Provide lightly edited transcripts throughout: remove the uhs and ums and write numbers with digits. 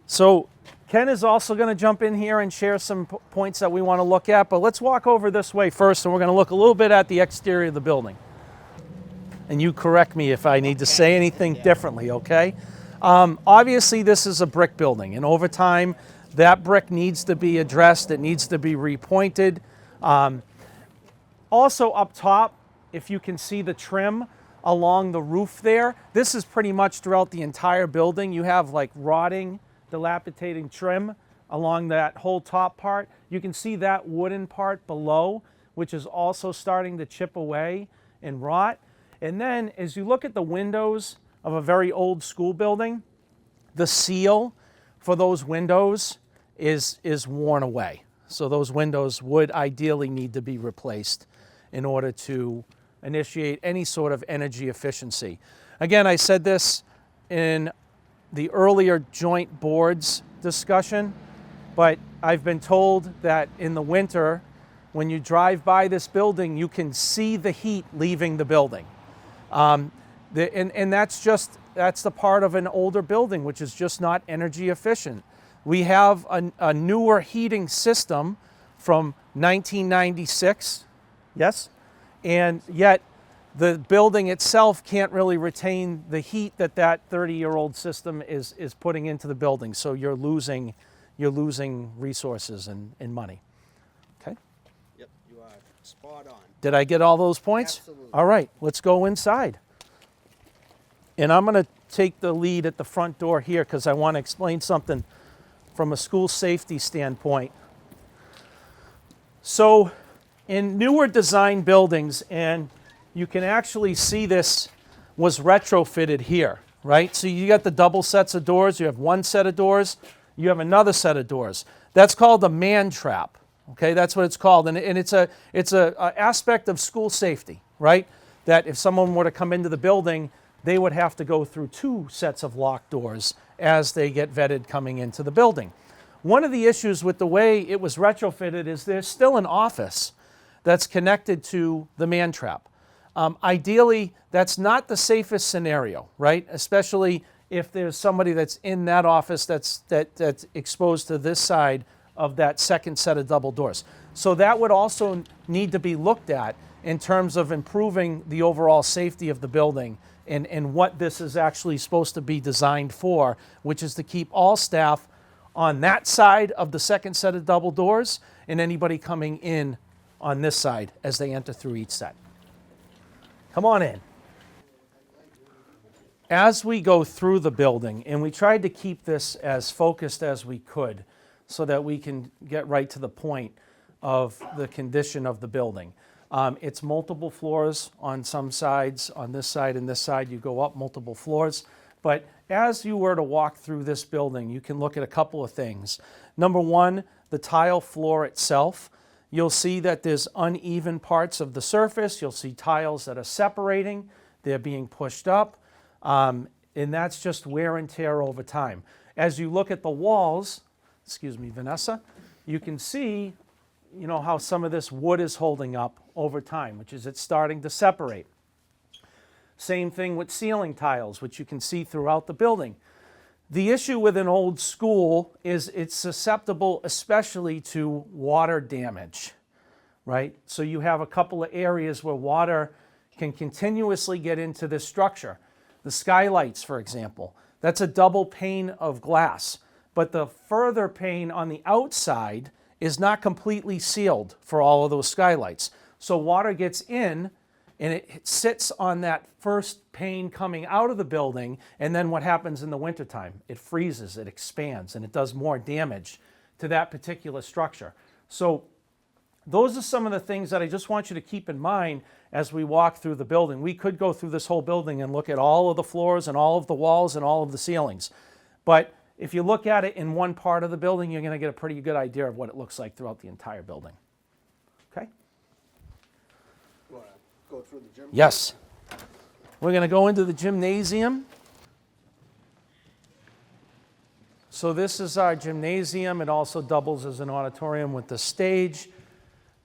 So Ken is also going to jump in here and share some points that we want to look at, but let's walk over this way first, and we're going to look a little bit at the exterior of the building. And you correct me if I need to say anything differently, okay? Obviously, this is a brick building, and over time, that brick needs to be addressed. It needs to be repointed. Also up top, if you can see the trim along the roof there, this is pretty much throughout the entire building. You have like rotting, dilapidating trim along that whole top part. You can see that wooden part below, which is also starting to chip away and rot. And then as you look at the windows of a very old school building, the seal for those windows is worn away. So those windows would ideally need to be replaced in order to initiate any sort of energy efficiency. Again, I said this in the earlier joint boards discussion, but I've been told that in the winter, when you drive by this building, you can see the heat leaving the building. And that's the part of an older building, which is just not energy efficient. We have a newer heating system from 1996, yes? And yet the building itself can't really retain the heat that 30-year-old system is putting into the building. So you're losing resources and money. Okay? Yep, you are spot on. Did I get all those points? Absolutely. All right, let's go inside. And I'm going to take the lead at the front door here because I want to explain something from a school safety standpoint. So in newer design buildings, and you can actually see this was retrofitted here, right? So you got the double sets of doors. You have one set of doors. You have another set of doors. That's called a man trap. Okay, that's what it's called, and it's a aspect of school safety, right? That if someone were to come into the building, they would have to go through two sets of locked doors as they get vetted coming into the building. One of the issues with the way it was retrofitted is there's still an office that's connected to the man trap. Ideally, that's not the safest scenario, right? Especially if there's somebody that's in that office that's exposed to this side of that second set of double doors. So that would also need to be looked at in terms of improving the overall safety of the building and what this is actually supposed to be designed for, which is to keep all staff on that side of the second set of double doors and anybody coming in on this side as they enter through each set. Come on in. As we go through the building, and we tried to keep this as focused as we could so that we can get right to the point of the condition of the building. It's multiple floors on some sides. On this side and this side, you go up multiple floors. But as you were to walk through this building, you can look at a couple of things. Number one, the tile floor itself. You'll see that there's uneven parts of the surface. You'll see tiles that are separating. They're being pushed up. And that's just wear and tear over time. As you look at the walls, excuse me, Vanessa, you can see, you know, how some of this wood is holding up over time, which is it's starting to separate. Same thing with ceiling tiles, which you can see throughout the building. The issue with an old school is it's susceptible especially to water damage, right? So you have a couple of areas where water can continuously get into this structure. The skylights, for example, that's a double pane of glass, but the further pane on the outside is not completely sealed for all of those skylights. So water gets in and it sits on that first pane coming out of the building, and then what happens in the wintertime? It freezes, it expands, and it does more damage to that particular structure. So those are some of the things that I just want you to keep in mind as we walk through the building. We could go through this whole building and look at all of the floors and all of the walls and all of the ceilings. But if you look at it in one part of the building, you're going to get a pretty good idea of what it looks like throughout the entire building. Okay? You want to go through the gym? Yes. We're going to go into the gymnasium. So this is our gymnasium. It also doubles as an auditorium with the stage.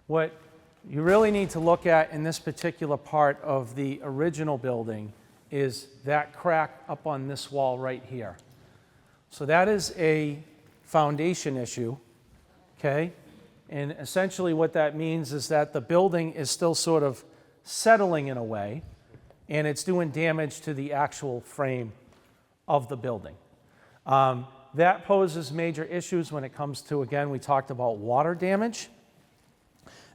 What you really need to look at in this particular part of the original building is that crack up on this wall right here. So that is a foundation issue, okay? And essentially what that means is that the building is still sort of settling in a way, and it's doing damage to the actual frame of the building. That poses major issues when it comes to, again, we talked about water damage.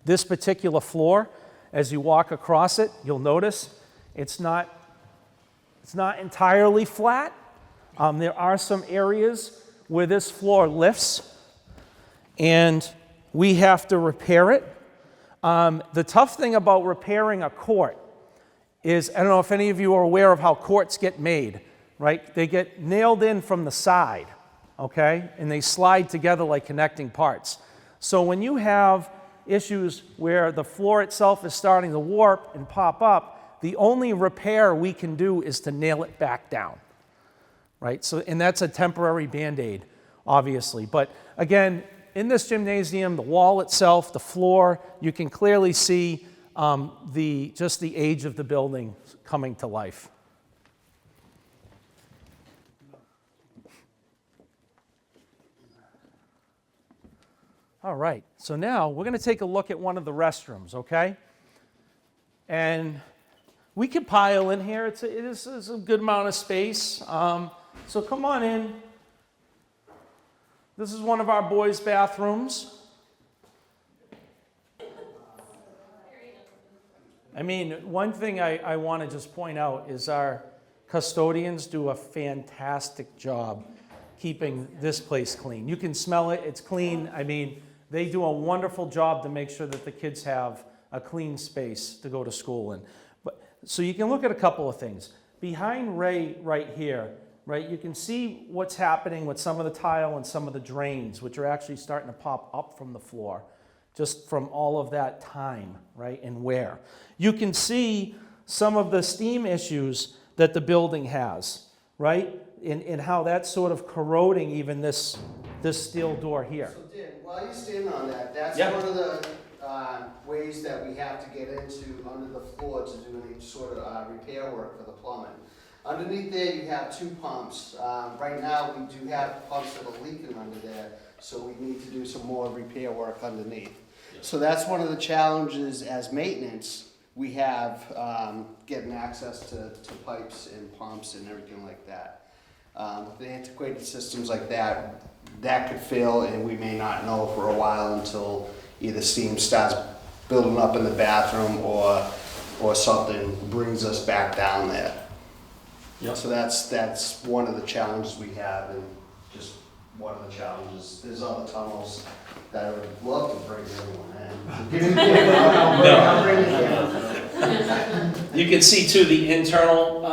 This particular floor, as you walk across it, you'll notice it's not entirely flat. There are some areas where this floor lifts, and we have to repair it. The tough thing about repairing a court is, I don't know if any of you are aware of how courts get made, right? They get nailed in from the side, okay? And they slide together like connecting parts. So when you have issues where the floor itself is starting to warp and pop up, the only repair we can do is to nail it back down, right? So, and that's a temporary Band-Aid, obviously. But again, in this gymnasium, the wall itself, the floor, you can clearly see just the age of the building coming to life. All right, so now we're going to take a look at one of the restrooms, okay? And we can pile in here. It is a good amount of space. So come on in. This is one of our boys' bathrooms. I mean, one thing I want to just point out is our custodians do a fantastic job keeping this place clean. You can smell it, it's clean. I mean, they do a wonderful job to make sure that the kids have a clean space to go to school in. So you can look at a couple of things. Behind Ray right here, right, you can see what's happening with some of the tile and some of the drains, which are actually starting to pop up from the floor, just from all of that time, right, and wear. You can see some of the steam issues that the building has, right, and how that's sort of corroding even this steel door here. So Dan, while you're standing on that, that's Yep. one of the ways that we have to get into under the floor to do any sort of repair work for the plumbing. Underneath there, you have two pumps. Right now, we do have pumps that are leaking under there, so we need to do some more repair work underneath. So that's one of the challenges as maintenance we have, getting access to pipes and pumps and everything like that. The antiquated systems like that could fail, and we may not know for a while until either steam starts building up in the bathroom or something brings us back down there. Yep. So that's one of the challenges we have, and just one of the challenges. There's other tunnels that I would love to bring everyone in. I'll bring it in. You can see too the internal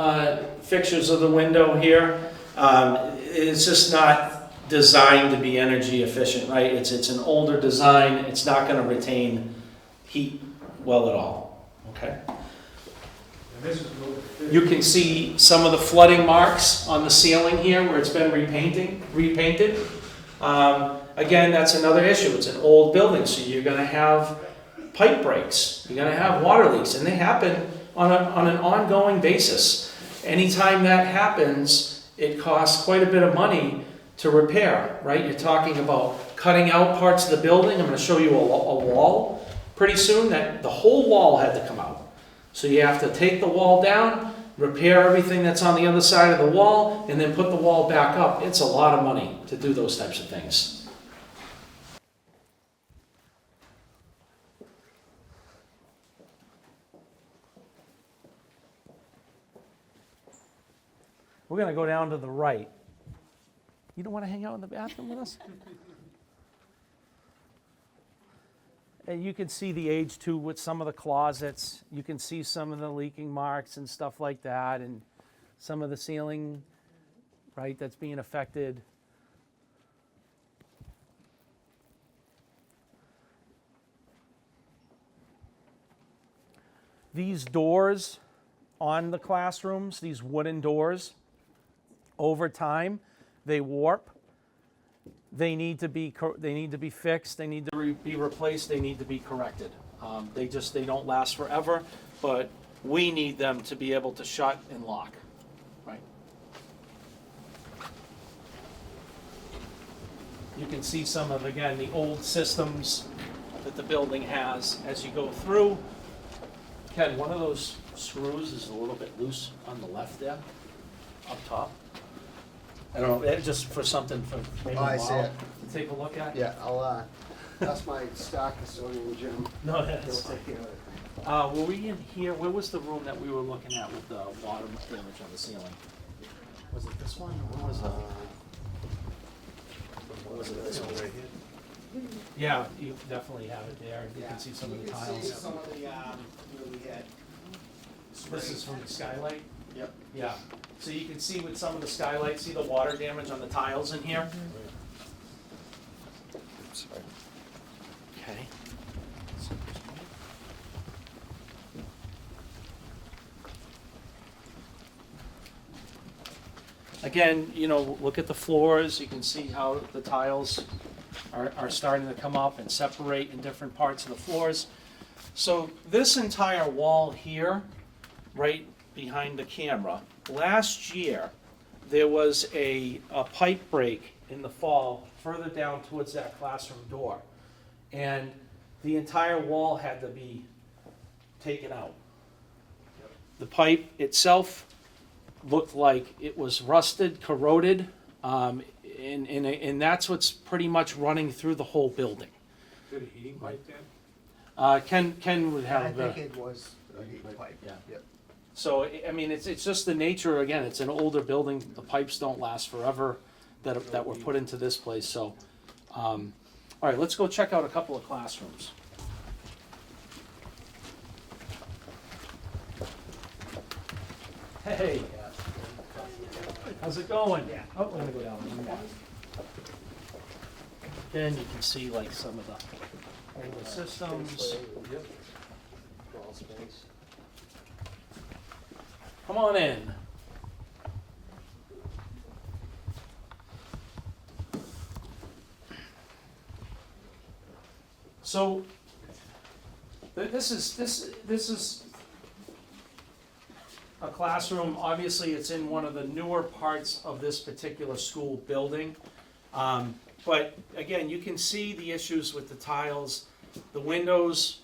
fixtures of the window here. It's just not designed to be energy efficient, right? It's an older design. It's not going to retain heat well at all, okay? You can see some of the flooding marks on the ceiling here where it's been repainted. Again, that's another issue. It's an old building, so you're going to have pipe breaks. You're going to have water leaks, and they happen on an ongoing basis. Anytime that happens, it costs quite a bit of money to repair, right? You're talking about cutting out parts of the building. I'm going to show you a wall pretty soon that the whole wall had to come out. So you have to take the wall down, repair everything that's on the other side of the wall, and then put the wall back up. It's a lot of money to do those types of things. We're going to go down to the right. You don't want to hang out in the bathroom with us? And you can see the age too with some of the closets. You can see some of the leaking marks and stuff like that, and some of the ceiling, right, that's being affected. These doors on the classrooms, these wooden doors, over time, they warp. They need to be fixed. They need to be replaced. They need to be corrected. They don't last forever, but we need them to be able to shut and lock, right? You can see some of, again, the old systems that the building has as you go through. Ken, one of those screws is a little bit loose on the left there, up top. I don't know, just for something for maybe Oh, I see Lyle it. to take a look at? Yeah, I'll, that's my stock custodian, Jim. No, He'll that's, take care of it. were we in here, where was the room that we were looking at with the water damage on the ceiling? Was it this one, or what was it? What was it, this one? Right here. Yeah, you definitely have it there, you can see some of the You can see tiles. some of the, where we had. This is from the skylight? Yep. Yeah, so you can see with some of the skylights, see the water damage on the tiles in here? Sorry. Okay. Again, you know, look at the floors, you can see how the tiles are starting to come up and separate in different parts of the floors. So this entire wall here, right behind the camera, last year, there was a pipe break in the fall further down towards that classroom door. And the entire wall had to be taken out. The pipe itself looked like it was rusted, corroded, and that's what's pretty much running through the whole building. Is it a heating pipe then? Ken would I have think the, it was a heat pipe. Yeah. Yep. so, I mean, it's just the nature, again, it's an older building, the pipes don't last forever that were put into this place, so. All right, let's go check out a couple of classrooms. Hey, how's it going? Yeah. Oh, we're gonna go down one more. Then you can see like some of the older systems. Yep. Crawl space. Come on in. So, this is a classroom. Obviously, it's in one of the newer parts of this particular school building. But again, you can see the issues with the tiles. The windows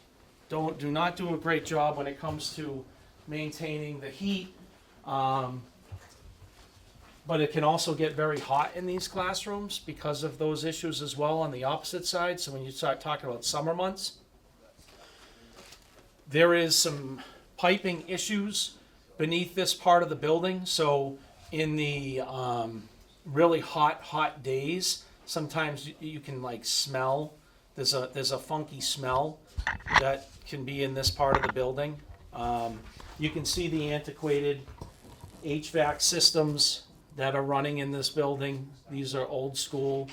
do not do a great job when it comes to maintaining the heat. But it can also get very hot in these classrooms because of those issues as well on the opposite side. So when you start talking about summer months, there is some piping issues beneath this part of the building. So in the really hot days, sometimes you can like smell, there's a funky smell that can be in this part of the building. You can see the antiquated HVAC systems that are running in this building. These are old school.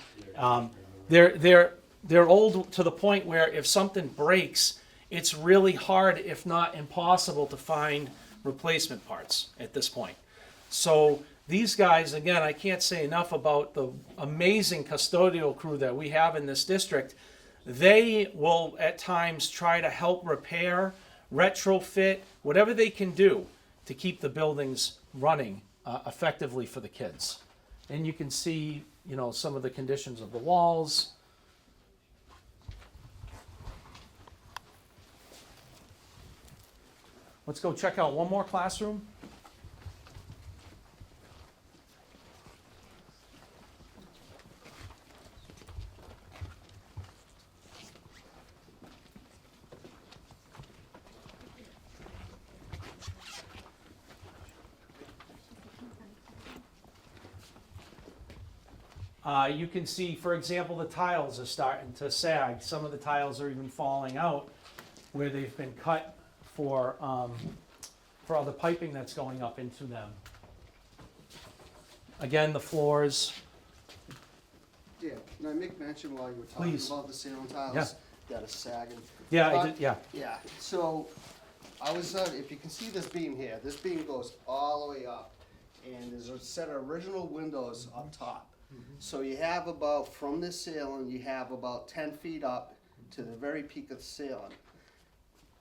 They're old to the point where if something breaks, it's really hard, if not impossible, to find replacement parts at this point. So these guys, again, I can't say enough about the amazing custodial crew that we have in this district. They will at times try to help repair, retrofit, whatever they can do to keep the buildings running effectively for the kids. And you can see, you know, some of the conditions of the walls. Let's go check out one more classroom. You can see, for example, the tiles are starting to sag. Some of the tiles are even falling out where they've been cut for all the piping that's going up into them. Again, the floors. Yeah, can I make mention while you were talking Please. about the ceiling tiles? Yeah. That is sagging. Yeah, I But- did, yeah. Yeah, so I was, if you can see this beam here, this beam goes all the way up. And there's a set of original windows up top. So you have about, from this ceiling, you have about 10 feet up to the very peak of the ceiling.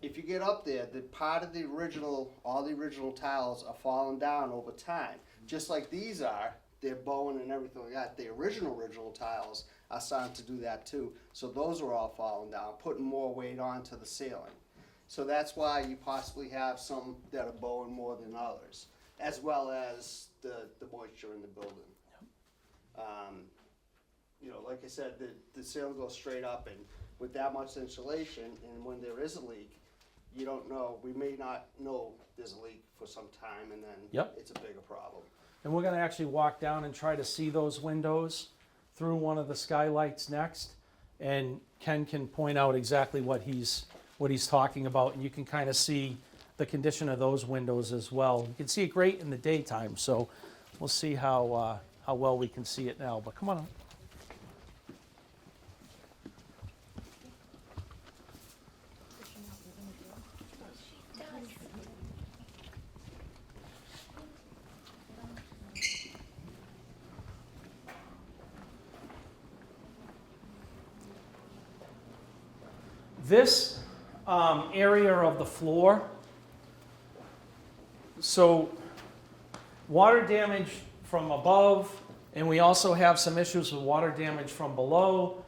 If you get up there, the part of the original, all the original tiles are falling down over time. Just like these are, they're bowing and everything like that. The original tiles are starting to do that too. So those are all falling down, putting more weight onto the ceiling. So that's why you possibly have some that are bowing more than others, as well as the moisture in the building. You know, like I said, the ceiling goes straight up, and with that much insulation, and when there is a leak, you don't know, we may not know there's a leak for some time, and then Yep. it's a bigger problem. And we're gonna actually walk down and try to see those windows through one of the skylights next. And Ken can point out exactly what he's talking about, and you can kind of see the condition of those windows as well. You can see it great in the daytime, so we'll see how well we can see it now, but come on up. This area of the floor, so water damage from above, and we also have some issues with water damage from below.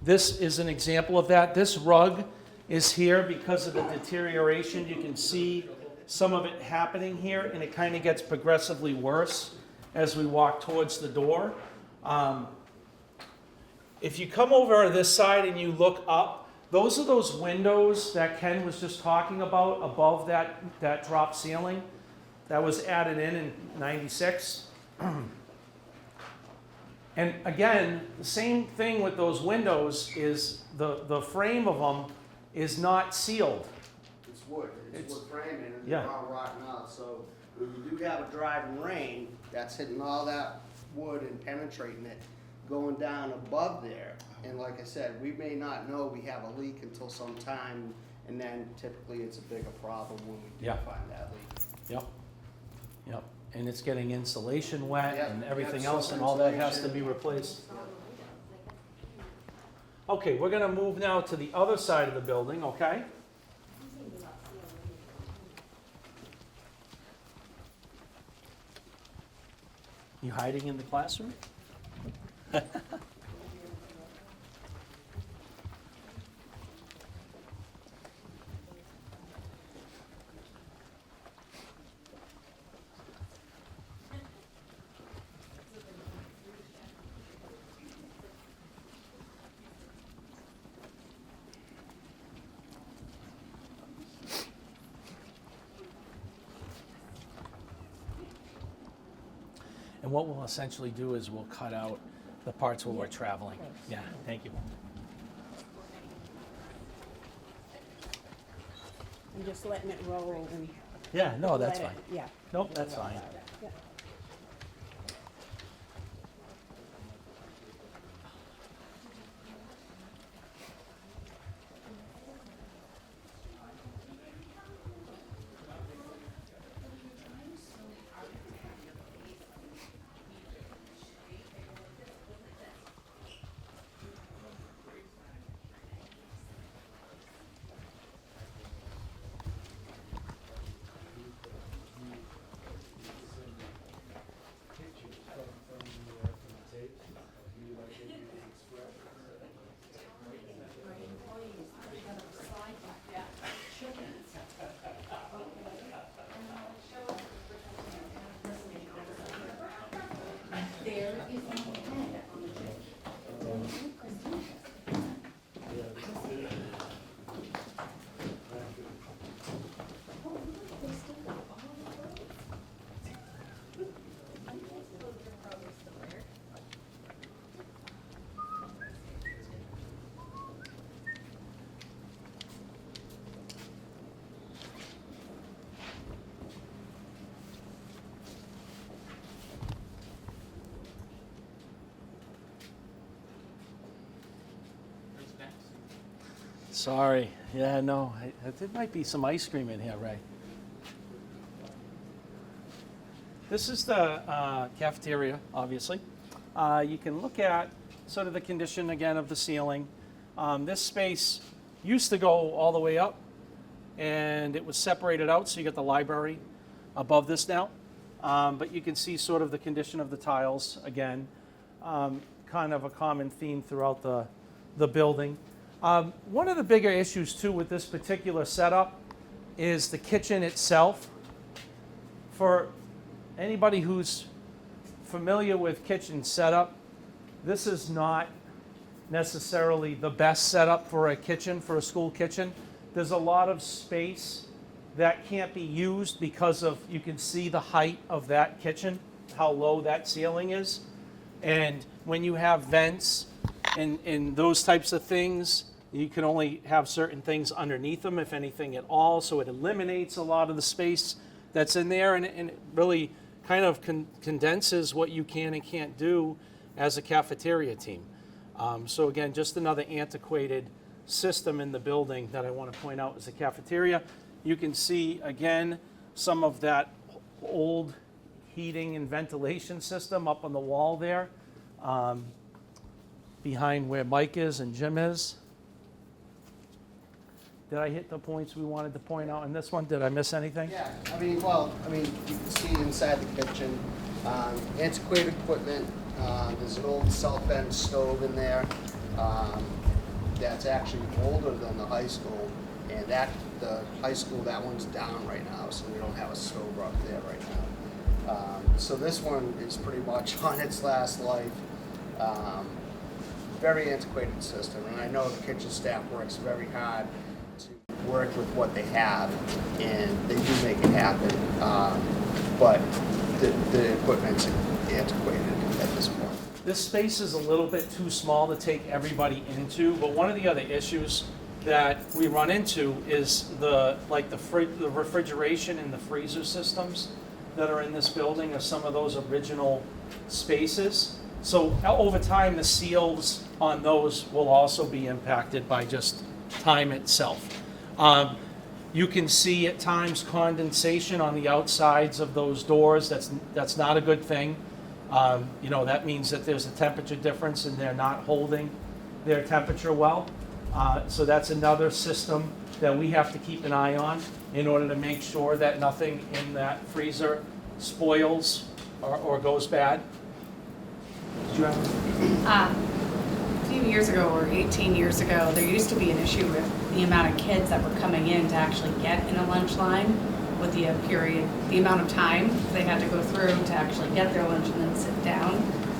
This is an example of that. This rug is here because of the deterioration. You can see some of it happening here, and it kind of gets progressively worse as we walk towards the door. If you come over this side and you look up, those are those windows that Ken was just talking about above that drop ceiling that was added in '96. And again, the same thing with those windows is the frame of them is not sealed. It's wood, it's wood framing, and yeah. they're all rotten out, so when you do have a driving rain, that's hitting all that wood and penetrating it, going down above there. And like I said, we may not know we have a leak until some time, and then typically it's a bigger problem when we do Yeah. find that leak. Yep. Yep. And it's getting insulation wet Yep. and everything Yep, else, and all that has to be replaced. Okay, we're gonna move now to the other side of the building, okay? You hiding in the classroom? And what we'll essentially do is we'll cut out the parts where we're traveling. Yeah, thank you. I'm just letting it roll and. Yeah, no, that's let fine. it- Yeah. Nope, that's fine. Yeah. Sorry. Yeah, no, there might be some ice cream in here, Ray. This is the cafeteria, obviously. You can look at sort of the condition again of the ceiling. This space used to go all the way up, and it was separated out, so you got the library above this now. But you can see sort of the condition of the tiles again, kind of a common theme throughout the building. One of the bigger issues too with this particular setup is the kitchen itself. For anybody who's familiar with kitchen setup, this is not necessarily the best setup for a kitchen, for a school kitchen. There's a lot of space that can't be used because of, you can see the height of that kitchen, how low that ceiling is. And when you have vents and those types of things, you can only have certain things underneath them, if anything at all. So it eliminates a lot of the space that's in there, and it really kind of condenses what you can and can't do as a cafeteria team. So again, just another antiquated system in the building that I want to point out is the cafeteria. You can see, again, some of that old heating and ventilation system up on the wall there, behind where Mike is and Jim is. Did I hit the points we wanted to point out in this one? Did I miss anything? Yeah, you can see inside the kitchen, antiquated equipment. There's an old self-vent stove in there that's actually older than the high school, and the high school, that one's down right now, so we don't have a stove up there right now. So this one is pretty much on its last life. Very antiquated system, and I know the kitchen staff works very hard to work with what they have, and they do make it happen. But the equipment's antiquated at this point. This space is a little bit too small to take everybody into, but one of the other issues that we run into is the refrigeration and the freezer systems that are in this building are some of those original spaces. So over time, the seals on those will also be impacted by just time itself. You can see at times condensation on the outsides of those doors. That's not a good thing. That means that there's a temperature difference and they're not holding their temperature well. So that's another system that we have to keep an eye on in order to make sure that nothing in that freezer spoils or goes bad. Did you have? A few years ago, or 18 years ago, there used to be an issue with the amount of kids that were coming in to actually get in a lunch line with the amount of time they had to go through to actually get their lunch and then sit down.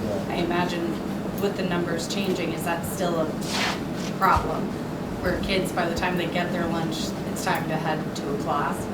Yeah. I imagine with the numbers changing, is that still a problem? Where kids, by the time they get their lunch, it's time to head to a class?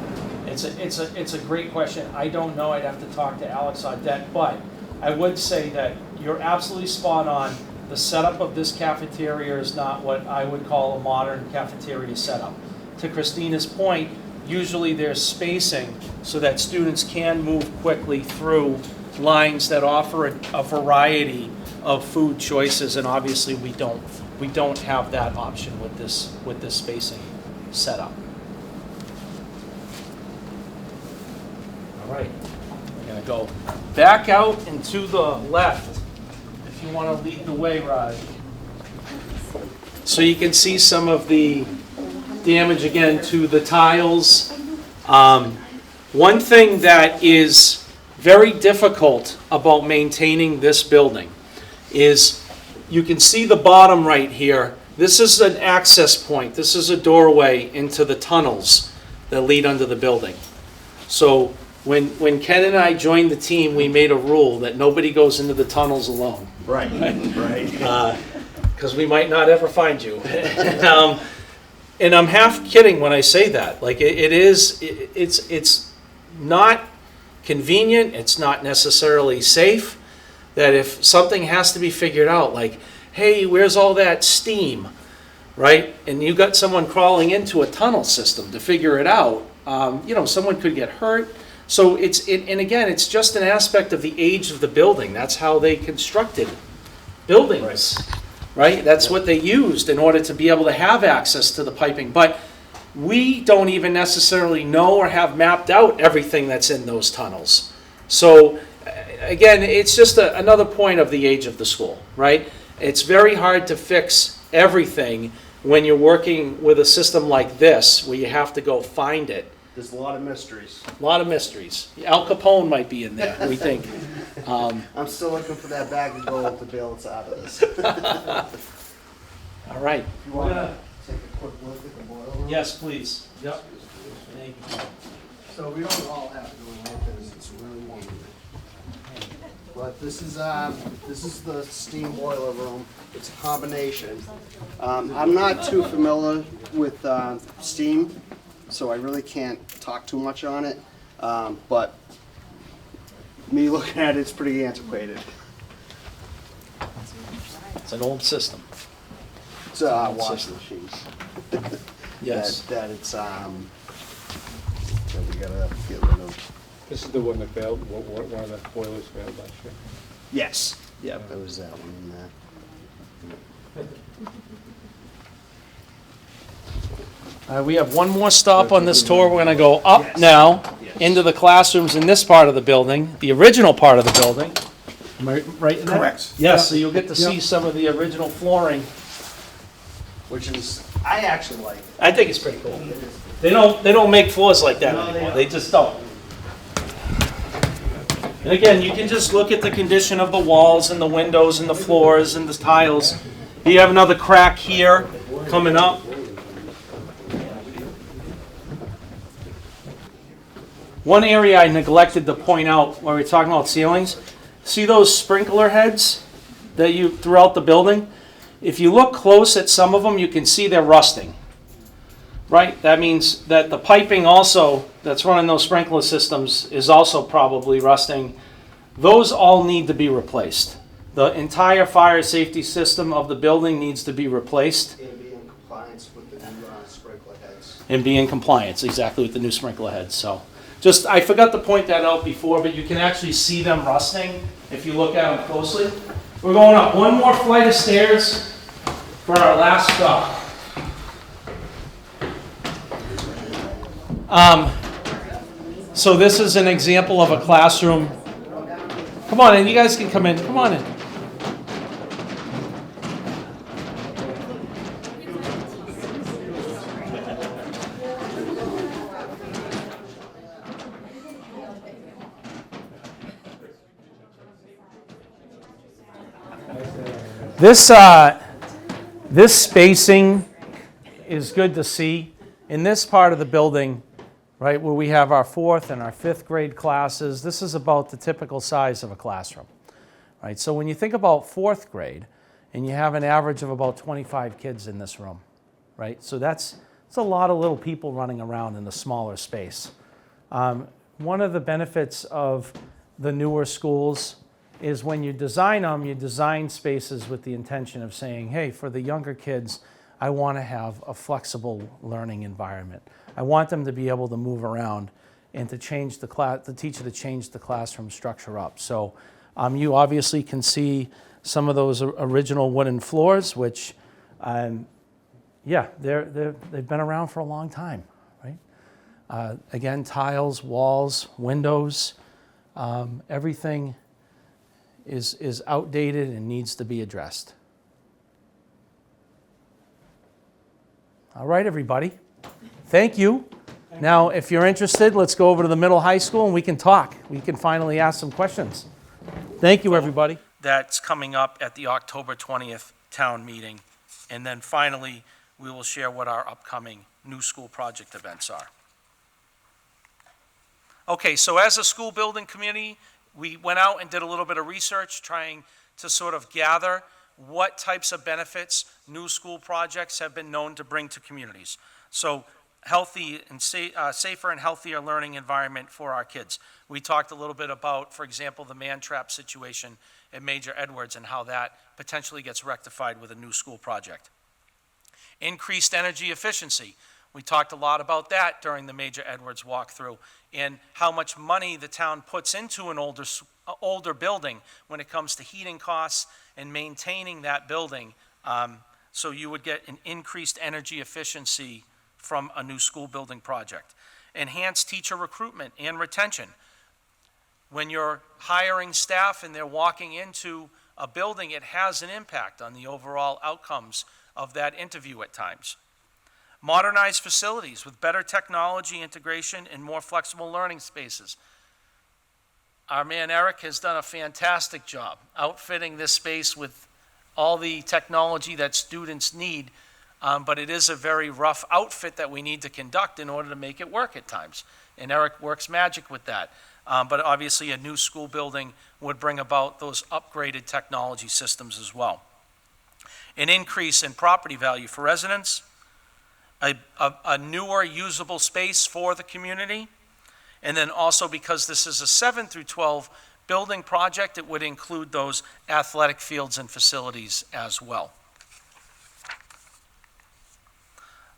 It's a great question. I don't know. I'd have to talk to Alex on that, but I would say that you're absolutely spot on. The setup of this cafeteria is not what I would call a modern cafeteria setup. To Christina's point, usually there's spacing so that students can move quickly through lines that offer a variety of food choices, and obviously we don't have that option with this spacing setup. All right, we're gonna go back out and to the left. If you want to lead the way, Raj. So you can see some of the damage again to the tiles. One thing that is very difficult about maintaining this building is you can see the bottom right here. This is an access point. This is a doorway into the tunnels that lead under the building. So when Ken and I joined the team, we made a rule that nobody goes into the tunnels alone. Right. Because we might not ever find you. And I'm half kidding when I say that. Like it's not convenient. It's not necessarily safe. That if something has to be figured out, like, hey, where's all that steam, right? And you got someone crawling into a tunnel system to figure it out. Someone could get hurt. So and again, it's just an aspect of the age of the building. That's how they constructed buildings, right? That's what they used in order to be able to have access to the piping. But we don't even necessarily know or have mapped out everything that's in those tunnels. So again, it's just another point of the age of the school, right? It's very hard to fix everything when you're working with a system like this, where you have to go find it There's a lot of mysteries. A lot of mysteries. Al Capone might be in there, we think. I'm still looking for that bag of gold to bail us out of this. All right. You want to take a quick look at the boiler room? Yes, please. Yep. Thank you. So we don't all have to go like this, it's really warm in there. But this is the steam boiler room, it's a combination. I'm not too familiar with steam, so I really can't talk too much on it. But me looking at it, it's pretty antiquated. It's an old system. It's washing machines. Yes. That it's, that we gotta get rid of. This is the one that failed, one of the boilers failed last year. Yes. Yep, there was that one in there. We have one more stop on this tour. We're going to go up Yes. now Yes. into the classrooms in this part of the building, the original part of the building. Am I right in that? Correct. Yes, so you'll get to see some of the original flooring. Which is, I actually like it. I think it's pretty cool. They don't make floors like that No, they anymore. don't. They just don't. And again, you can just look at the condition of the walls and the windows and the floors and the tiles. You have another crack here coming up. One area I neglected to point out while we were talking about ceilings, see those sprinkler heads that you throughout the building? If you look close at some of them, you can see they're rusting. Right? That means that the piping also that's running those sprinkler systems is also probably rusting. Those all need to be replaced. The entire fire safety system of the building needs to be replaced And be in compliance with the new sprinkler heads. and be in compliance exactly with the new sprinkler heads. So just, I forgot to point that out before, but you can actually see them rusting if you look at them closely. We're going up one more flight of stairs for our last stop. So this is an example of a classroom. Come on in, you guys can come in. Come on in. This spacing is good to see. In this part of the building, right, where we have our 4th and our 5th grade classes, this is about the typical size of a classroom, right? So when you think about 4th grade, and you have an average of about 25 kids in this room, right? So that's a lot of little people running around in the smaller space. One of the benefits of the newer schools is when you design them, you design spaces with the intention of saying, hey, for the younger kids, I want to have a flexible learning environment. I want them to be able to move around and to change the teacher to change the classroom structure up. So you obviously can see some of those original wooden floors, which, yeah, they've been around for a long time, right? Again, tiles, walls, windows, everything is outdated and needs to be addressed. All right, everybody. Thank you. Now, if you're interested, let's go over to the middle high school and we can talk. We can finally ask some questions. Thank you, everybody. That's coming up at the October 20th town meeting. And then finally, we will share what our upcoming new school project events are. Okay, so as a school building community, we went out and did a little bit of research trying to sort of gather what types of benefits new school projects have been known to bring to communities. So healthy and safer and healthier learning environment for our kids. We talked a little bit about, for example, the man trap situation at Major Edwards and how that potentially gets rectified with a new school project. Increased energy efficiency. We talked a lot about that during the Major Edwards walkthrough and how much money the town puts into an older building when it comes to heating costs and maintaining that building, so you would get an increased energy efficiency from a new school building project. Enhanced teacher recruitment and retention. When you're hiring staff and they're walking into a building, it has an impact on the overall outcomes of that interview at times. Modernized facilities with better technology integration and more flexible learning spaces. Our man Eric has done a fantastic job outfitting this space with all the technology that students need, but it is a very rough outfit that we need to conduct in order to make it work at times. And Eric works magic with that. But obviously a new school building would bring about those upgraded technology systems as well. An increase in property value for residents, a newer usable space for the community, and then also because this is a 7 through 12 building project, it would include those athletic fields and facilities as well.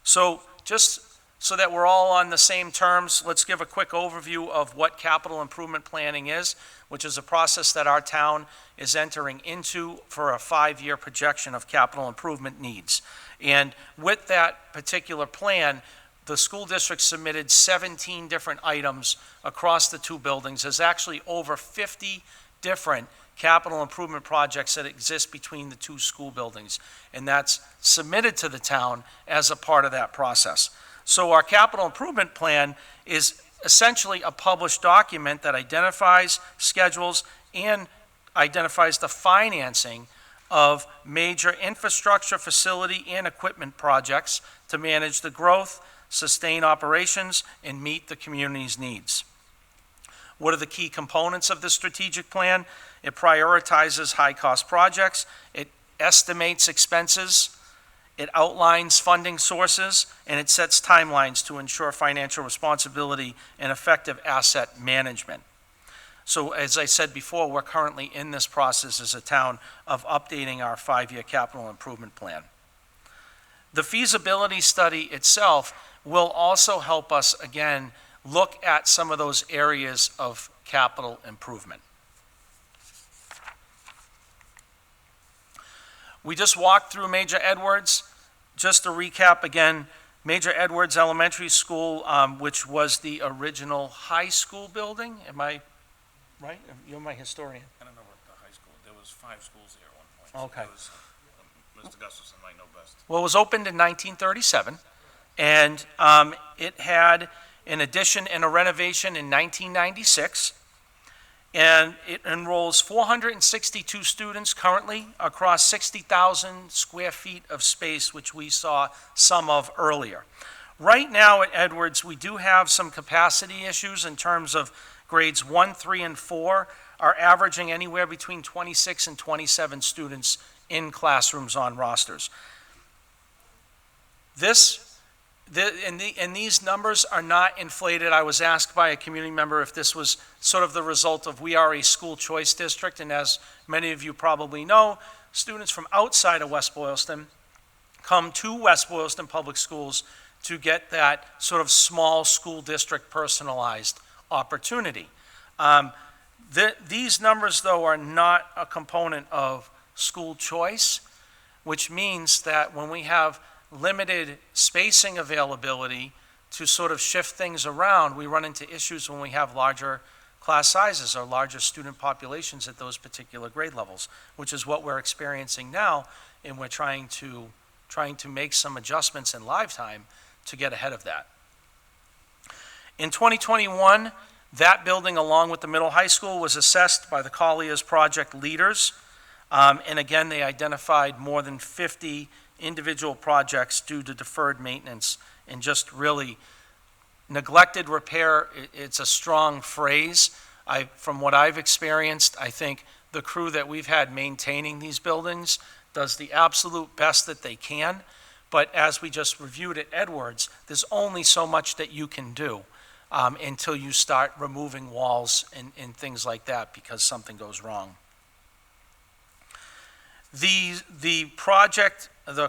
So just so that we're all on the same terms, let's give a quick overview of what capital improvement planning is, which is a process that our town is entering into for a 5-year projection of capital improvement needs. And with that particular plan, the school district submitted 17 different items across the 2 buildings. There's actually over 50 different capital improvement projects that exist between the 2 school buildings, and that's submitted to the town as a part of that process. So our capital improvement plan is essentially a published document that identifies, schedules, and identifies the financing of major infrastructure, facility, and equipment projects to manage the growth, sustain operations, and meet the community's needs. What are the key components of this strategic plan? It prioritizes high-cost projects, it estimates expenses, it outlines funding sources, and it sets timelines to ensure financial responsibility and effective asset management. So as I said before, we're currently in this process as a town of updating our 5-year capital improvement plan. The feasibility study itself will also help us, again, look at some of those areas of capital improvement. We just walked through Major Edwards. Just to recap again, Major Edwards Elementary School, which was the original high school building. Am I right? You're my historian. I don't know about the high school. There was 5 schools there at one point. Okay. So Mr. Gustafson might know best. Well, it was opened in 1937, and it had an addition and a renovation in 1996, and it enrolls 462 students currently across 60,000 square feet of space, which we saw some of earlier. Right now at Edwards, we do have some capacity issues in terms of grades 1, 3, and 4 are averaging anywhere between 26 and 27 students in classrooms on rosters. And these numbers are not inflated. I was asked by a community member if this was sort of the result of we are a school choice district, and as many of you probably know, students from outside of West Boylston come to West Boylston Public Schools to get that sort of small school district personalized opportunity. These numbers, though, are not a component of school choice, which means that when we have limited spacing availability to sort of shift things around, we run into issues when we have larger class sizes or larger student populations at those particular grade levels, which is what we're experiencing now, and we're trying to make some adjustments in live time to get ahead of that. In 2021, that building, along with the middle high school, was assessed by the Collier's project leaders, and again, they identified more than 50 individual projects due to deferred maintenance and just really neglected repair. It's a strong phrase. From what I've experienced, I think the crew that we've had maintaining these buildings does the absolute best that they can, but as we just reviewed at Edwards, there's only so much that you can do until you start removing walls and things like that because something goes wrong. The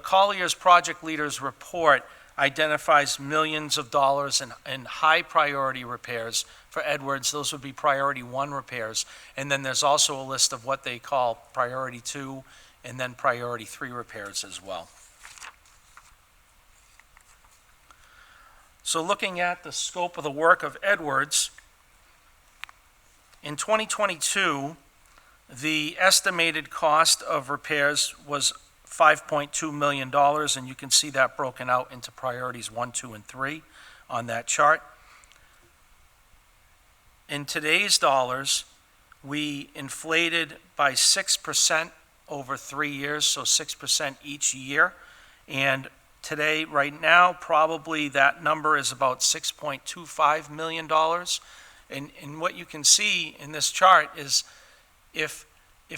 Collier's project leaders report identifies millions of dollars in high priority repairs for Edwards. Those would be priority 1 repairs. And then there's also a list of what they call priority 2 and then priority 3 repairs as well. So looking at the scope of the work of Edwards, in 2022, the estimated cost of repairs was $5.2 million, and you can see that broken out into priorities 1, 2, and 3 on that chart. In today's dollars, we inflated by 6% over 3 years, so 6% each year. And today, right now, probably that number is about $6.25 million. And what you can see in this chart is if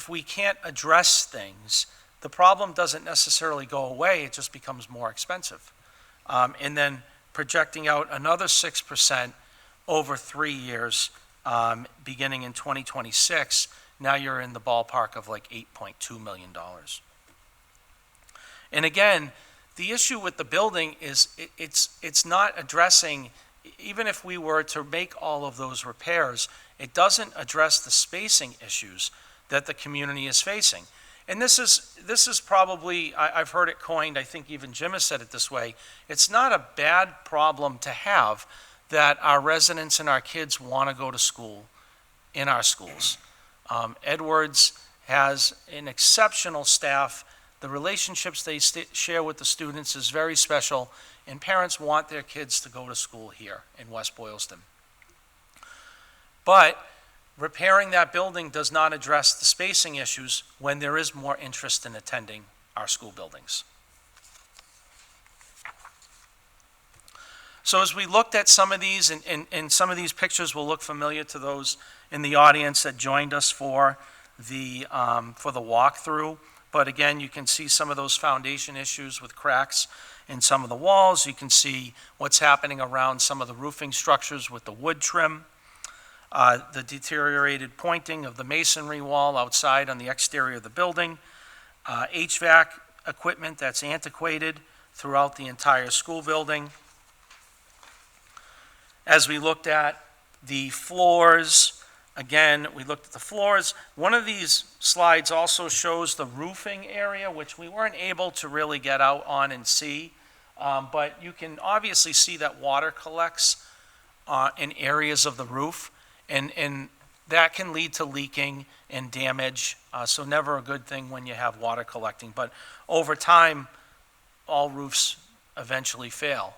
we can't address things, the problem doesn't necessarily go away, it just becomes more expensive. And then projecting out another 6% over 3 years, beginning in 2026, now you're in the ballpark of like $8.2 million. And again, the issue with the building is it's not addressing, even if we were to make all of those repairs, it doesn't address the spacing issues that the community is facing. And this is probably, I've heard it coined, I think even Jim has said it this way, it's not a bad problem to have that our residents and our kids want to go to school in our schools. Edwards has an exceptional staff. The relationships they share with the students is very special, and parents want their kids to go to school here in West Boylston. But repairing that building does not address the spacing issues when there is more interest in attending our school buildings. So as we looked at some of these, and some of these pictures will look familiar to those in the audience that joined us for the walkthrough. But again, you can see some of those foundation issues with cracks in some of the walls. You can see what's happening around some of the roofing structures with the wood trim. The deteriorated pointing of the masonry wall outside on the exterior of the building. HVAC equipment that's antiquated throughout the entire school building. As we looked at the floors, again, we looked at the floors. One of these slides also shows the roofing area, which we weren't able to really get out on and see. But you can obviously see that water collects in areas of the roof, and that can lead to leaking and damage. So never a good thing when you have water collecting. But over time, all roofs eventually fail.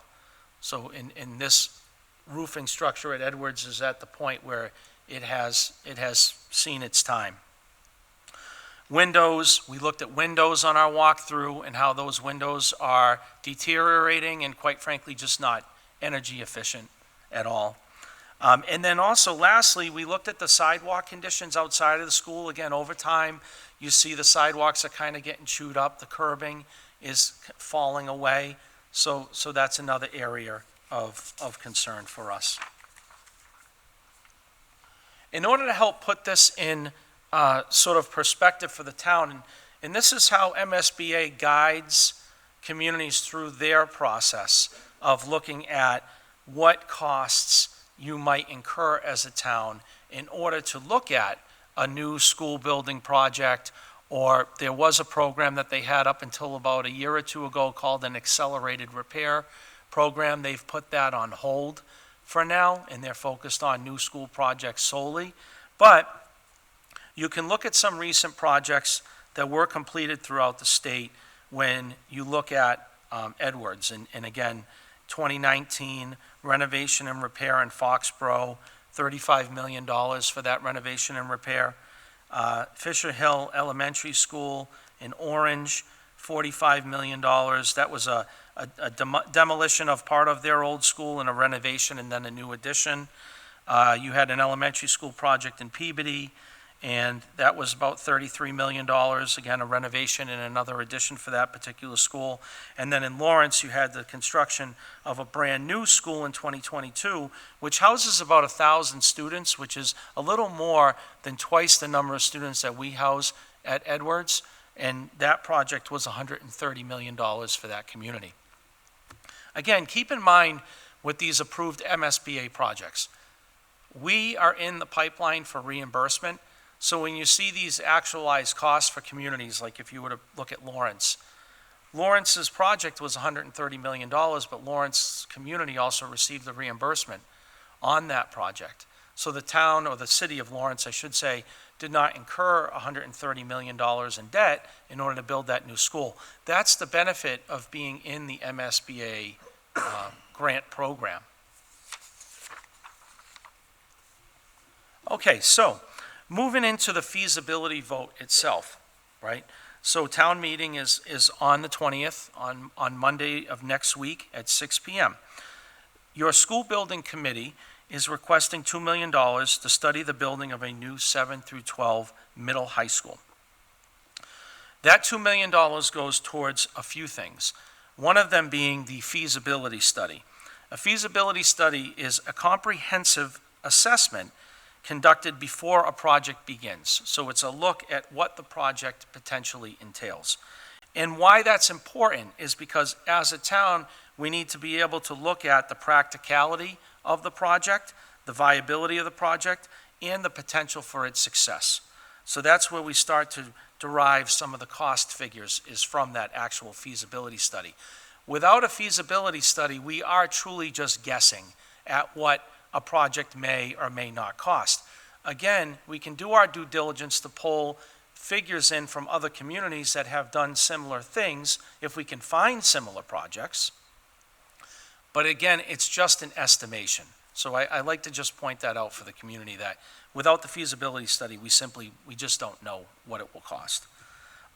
So in this roofing structure at Edwards is at the point where it has seen its time. Windows, we looked at windows on our walkthrough and how those windows are deteriorating and quite frankly just not energy efficient at all. And then also lastly, we looked at the sidewalk conditions outside of the school. Again, over time, you see the sidewalks are kind of getting chewed up, the curbing is falling away. So that's another area of concern for us. In order to help put this in sort of perspective for the town, and this is how MSBA guides communities through their process of looking at what costs you might incur as a town in order to look at a new school building project, or there was a program that they had up until about a year or two ago called an accelerated repair program. They've put that on hold for now, and they're focused on new school projects solely. But you can look at some recent projects that were completed throughout the state when you look at Edwards. And again, 2019 renovation and repair in Foxborough, $35 million for that renovation and repair. Fisher Hill Elementary School in Orange, $45 million. That was a demolition of part of their old school and a renovation and then a new addition. You had an elementary school project in Peabody, and that was about $33 million. Again, a renovation and another addition for that particular school. And then in Lawrence, you had the construction of a brand new school in 2022, which houses about 1,000 students, which is a little more than twice the number of students that we house at Edwards. And that project was $130 million for that community. Again, keep in mind with these approved MSBA projects, we are in the pipeline for reimbursement. So when you see these actualized costs for communities, like if you were to look at Lawrence's project was $130 million, but Lawrence community also received the reimbursement on that project. So the town, or the city of Lawrence, I should say, did not incur $130 million in debt in order to build that new school. That's the benefit of being in the MSBA grant program. Okay, so moving into the feasibility vote itself, right? So town meeting is on the 20th, on Monday of next week at 6 p.m. Your school building committee is requesting $2 million to study the building of a new 7 through 12 middle high school. That $2 million goes towards a few things, one of them being the feasibility study. A feasibility study is a comprehensive assessment conducted before a project begins. So it's a look at what the project potentially entails. And why that's important is because as a town, we need to be able to look at the practicality of the project, the viability of the project, and the potential for its success. So that's where we start to derive some of the cost figures, is from that actual feasibility study. Without a feasibility study, we are truly just guessing at what a project may or may not cost. Again, we can do our due diligence to pull figures in from other communities that have done similar things, if we can find similar projects. But again, it's just an estimation. So I like to just point that out for the community, that without the feasibility study, we just don't know what it will cost.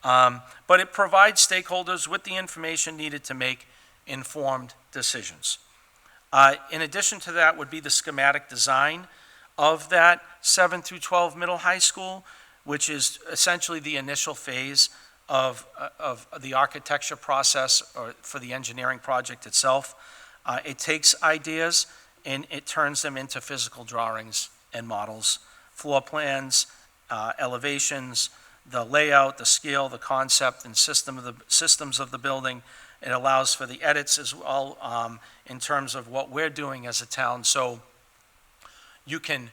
But it provides stakeholders with the information needed to make informed decisions. In addition to that would be the schematic design of that 7 through 12 middle high school, which is essentially the initial phase of the architecture process, or for the engineering project itself. It takes ideas and it turns them into physical drawings and models, floor plans, elevations, the layout, the scale, the concept, and systems of the building. It allows for the edits as well, in terms of what we're doing as a town, so you can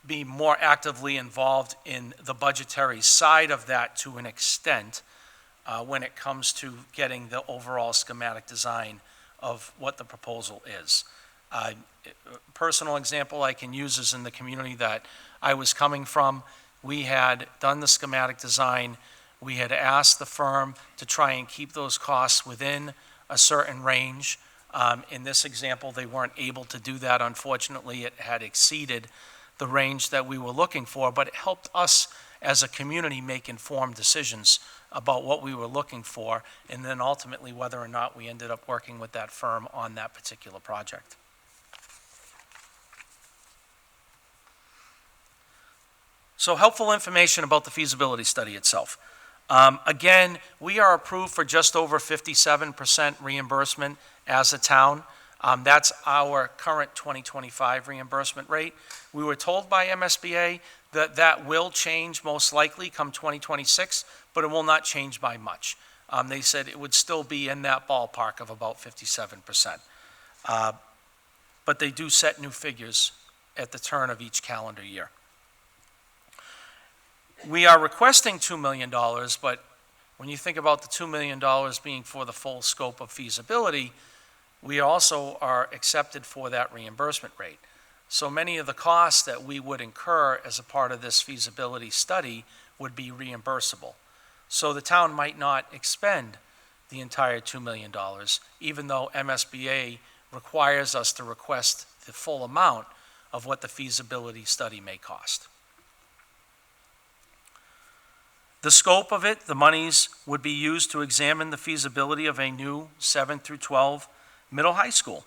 be more actively involved in the budgetary side of that to an extent, when it comes to getting the overall schematic design of what the proposal is. A personal example I can use is in the community that I was coming from. We had done the schematic design. We had asked the firm to try and keep those costs within a certain range. In this example, they weren't able to do that. Unfortunately, it had exceeded the range that we were looking for, but it helped us as a community make informed decisions about what we were looking for, and then ultimately whether or not we ended up working with that firm on that particular project. So helpful information about the feasibility study itself. Again, we are approved for just over 57% reimbursement as a town. That's our current 2025 reimbursement rate. We were told by MSBA that that will change most likely come 2026, but it will not change by much. They said it would still be in that ballpark of about 57%. But they do set new figures at the turn of each calendar year. We are requesting $2 million, but when you think about the $2 million being for the full scope of feasibility, we also are accepted for that reimbursement rate. So many of the costs that we would incur as a part of this feasibility study would be reimbursable. So the town might not expend the entire $2 million, even though MSBA requires us to request the full amount of what the feasibility study may cost. The scope of it, the monies would be used to examine the feasibility of a new 7 through 12 middle high school.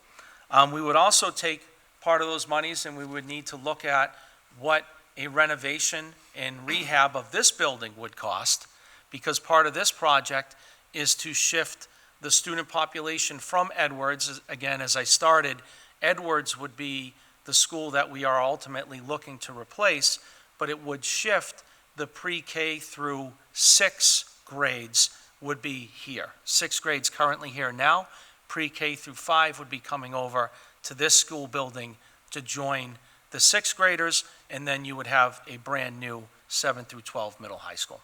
We would also take part of those monies and we would need to look at what a renovation and rehab of this building would cost, because part of this project is to shift the student population from Edwards. Again, as I started, Edwards would be the school that we are ultimately looking to replace, but it would shift the pre-K through 6 grades would be here. 6 grades currently here now. Pre-K through 5 would be coming over to this school building to join the 6th graders, and then you would have a brand new 7 through 12 middle high school.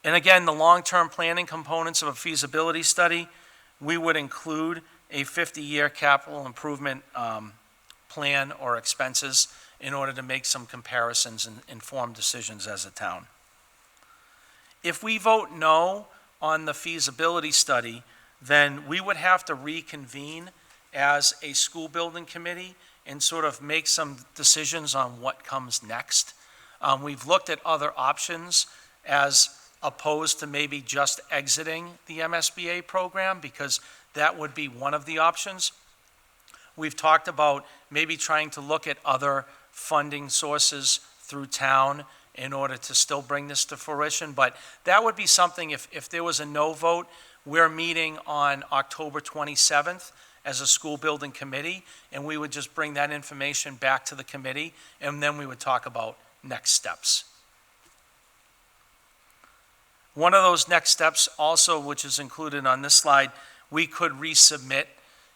And again, the long-term planning components of a feasibility study, we would include a 50-year capital improvement plan or expenses in order to make some comparisons and inform decisions as a town. If we vote no on the feasibility study, then we would have to reconvene as a school building committee and sort of make some decisions on what comes next. We've looked at other options as opposed to maybe just exiting the MSBA program, because that would be one of the options. We've talked about maybe trying to look at other funding sources through town in order to still bring this to fruition, but that would be something, if there was a no vote, we're meeting on October 27th as a school building committee, and we would just bring that information back to the committee, and then we would talk about next steps. One of those next steps also, which is included on this slide, we could resubmit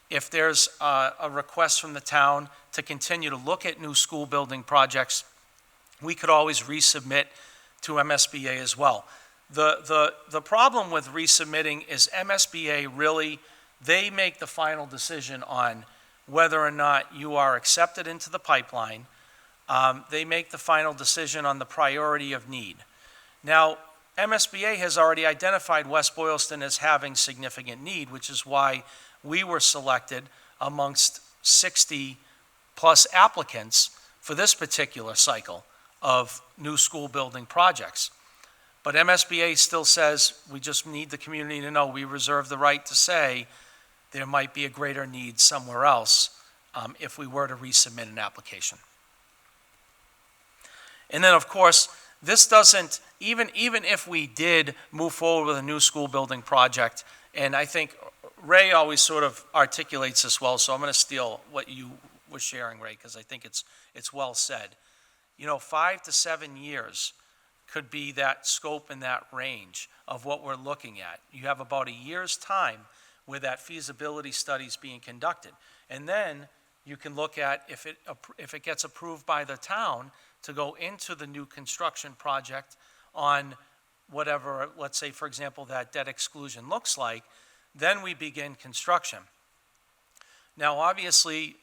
if there's a request from the town to continue to look at new school building projects. We could always resubmit to MSBA as well. The problem with resubmitting is MSBA really, they make the final decision on whether or not you are accepted into the pipeline. They make the final decision on the priority of need. Now, MSBA has already identified West Boylston as having significant need, which is why we were selected amongst 60 plus applicants for this particular cycle of new school building projects. But MSBA still says we just need the community to know we reserve the right to say there might be a greater need somewhere else if we were to resubmit an application. And then, of course, this doesn't, even if we did move forward with a new school building project, and I think Ray always sort of articulates this well, so I'm going to steal what you were sharing, Ray, because I think it's well said. 5 to 7 years could be that scope and that range of what we're looking at. You have about a year's time where that feasibility study is being conducted. And then you can look at if it gets approved by the town to go into the new construction project on whatever, let's say, for example, that debt exclusion looks like, then we begin construction. Now, obviously,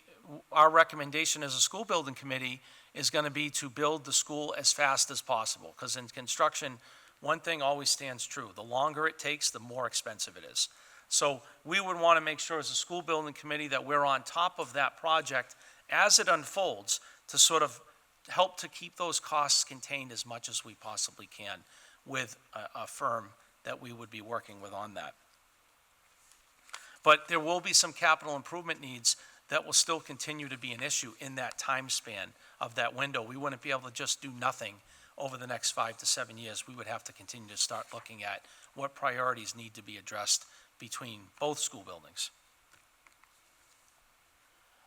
our recommendation as a school building committee is going to be to build the school as fast as possible, because in construction, one thing always stands true. The longer it takes, the more expensive it is. So we would want to make sure as a school building committee that we're on top of that project as it unfolds to sort of help to keep those costs contained as much as we possibly can with a firm that we would be working with on that. But there will be some capital improvement needs that will still continue to be an issue in that time span of that window. We wouldn't be able to just do nothing over the next 5 to 7 years. We would have to continue to start looking at what priorities need to be addressed between both school buildings.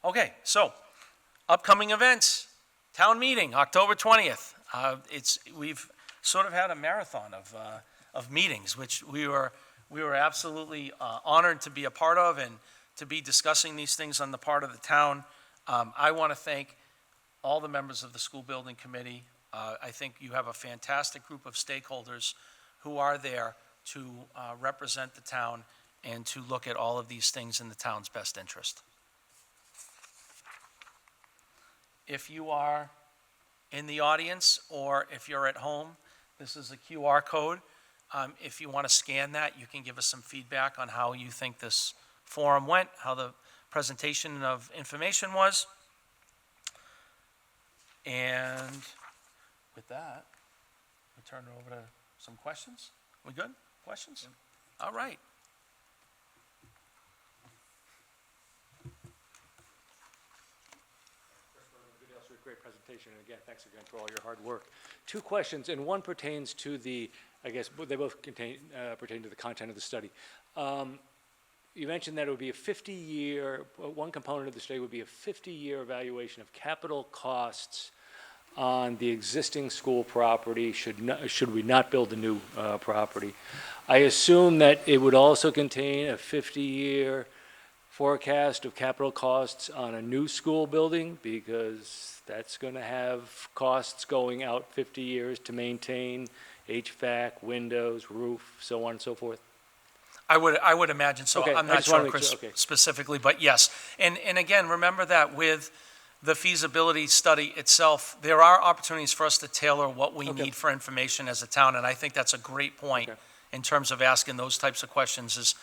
Okay, so upcoming events. Town meeting, October 20th. We've sort of had a marathon of meetings, which we were absolutely honored to be a part of and to be discussing these things on the part of the town. I want to thank all the members of the school building committee. I think you have a fantastic group of stakeholders who are there to represent the town and to look at all of these things in the town's best interest. If you are in the audience or if you're at home, this is a QR code. If you want to scan that, you can give us some feedback on how you think this forum went, how the presentation of information was. And with that, we turn it over to some questions. We good? Questions? All right. Great presentation, and again, thanks again for all your hard work. 2 questions, and one pertains to the, I guess, they both pertain to the content of the study. You mentioned that it would be a 50-year, one component of the study would be a 50-year evaluation of capital costs on the existing school property should we not build a new property. I assume that it would also contain a 50-year forecast of capital costs on a new school building, because that's going to have costs going out 50 years to maintain HVAC, windows, roof, so on and so forth. I would imagine so. Okay, I'm I not just wanna sure, make Chris, sure, okay. specifically, but yes. And again, remember that with the feasibility study itself, there are opportunities for us to tailor what we Okay. need for information as a town, and I think that's a great point Okay. in terms of asking those types of questions, is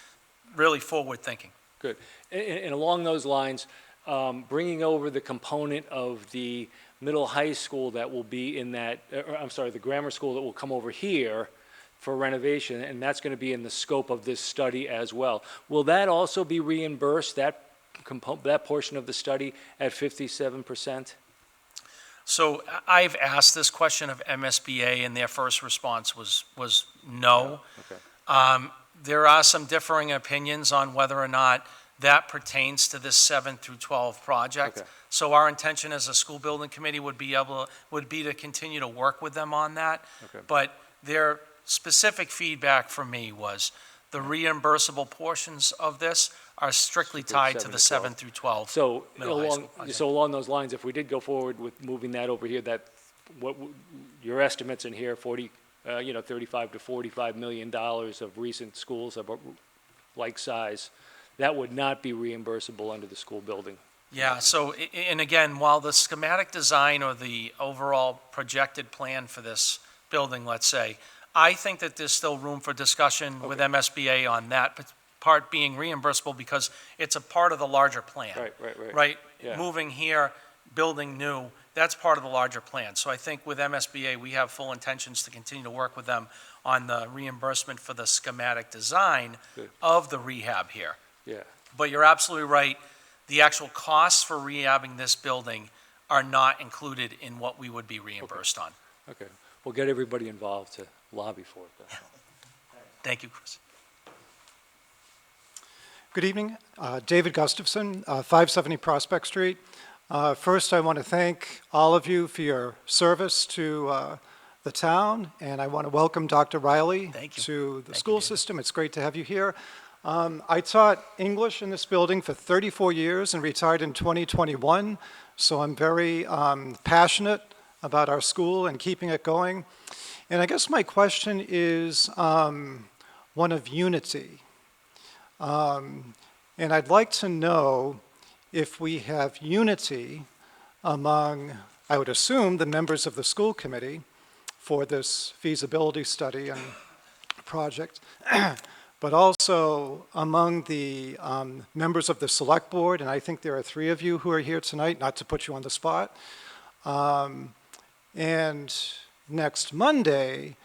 really forward-thinking. Good. And along those lines, bringing over the component of the middle high school that will be in that, or I'm sorry, the grammar school that will come over here for renovation, and that's going to be in the scope of this study as well. Will that also be reimbursed, that portion of the study at 57%? So I've asked this question of MSBA, and their first response was no. Okay. There are some differing opinions on whether or not that pertains to this 7 through 12 project. Okay. So our intention as a school building committee would be to continue to work with them on that. Okay. But their specific feedback from me was the reimbursable portions of this are strictly tied to the 7 through 12. So Middle high along, school project. so along those lines, if we did go forward with moving that over here, that, your estimates in here, 35 to $45 million of recent schools of a like size, that would not be reimbursable under the school building. Yeah, so, and again, while the schematic design or the overall projected plan for this building, let's say, I think that there's still room for discussion with MSBA on that part being reimbursable because it's a part of the larger plan. Right. Right? Yeah. Moving here, building new, that's part of the larger plan. So I think with MSBA, we have full intentions to continue to work with them on the reimbursement for the schematic design Good. of the rehab here. Yeah. But you're absolutely right. The actual costs for rehabbing this building are not included in what we would be reimbursed on. Okay. We'll get everybody involved to lobby for it, that's all. Thank you, Chris. Good evening. David Gustafson, 570 Prospect Street. First, I want to thank all of you for your service to the town, and I want to welcome Dr. Riley Thank you. to the Thank you, school David. system. It's great to have you here. I taught English in this building for 34 years and retired in 2021, so I'm very passionate about our school and keeping it going. And I guess my question is one of unity. And I'd like to know if we have unity among, I would assume, the members of the school committee for this feasibility study and project, but also among the members of the select board, and I think there are 3 of you who are here tonight, not to put you on the spot. And next Monday,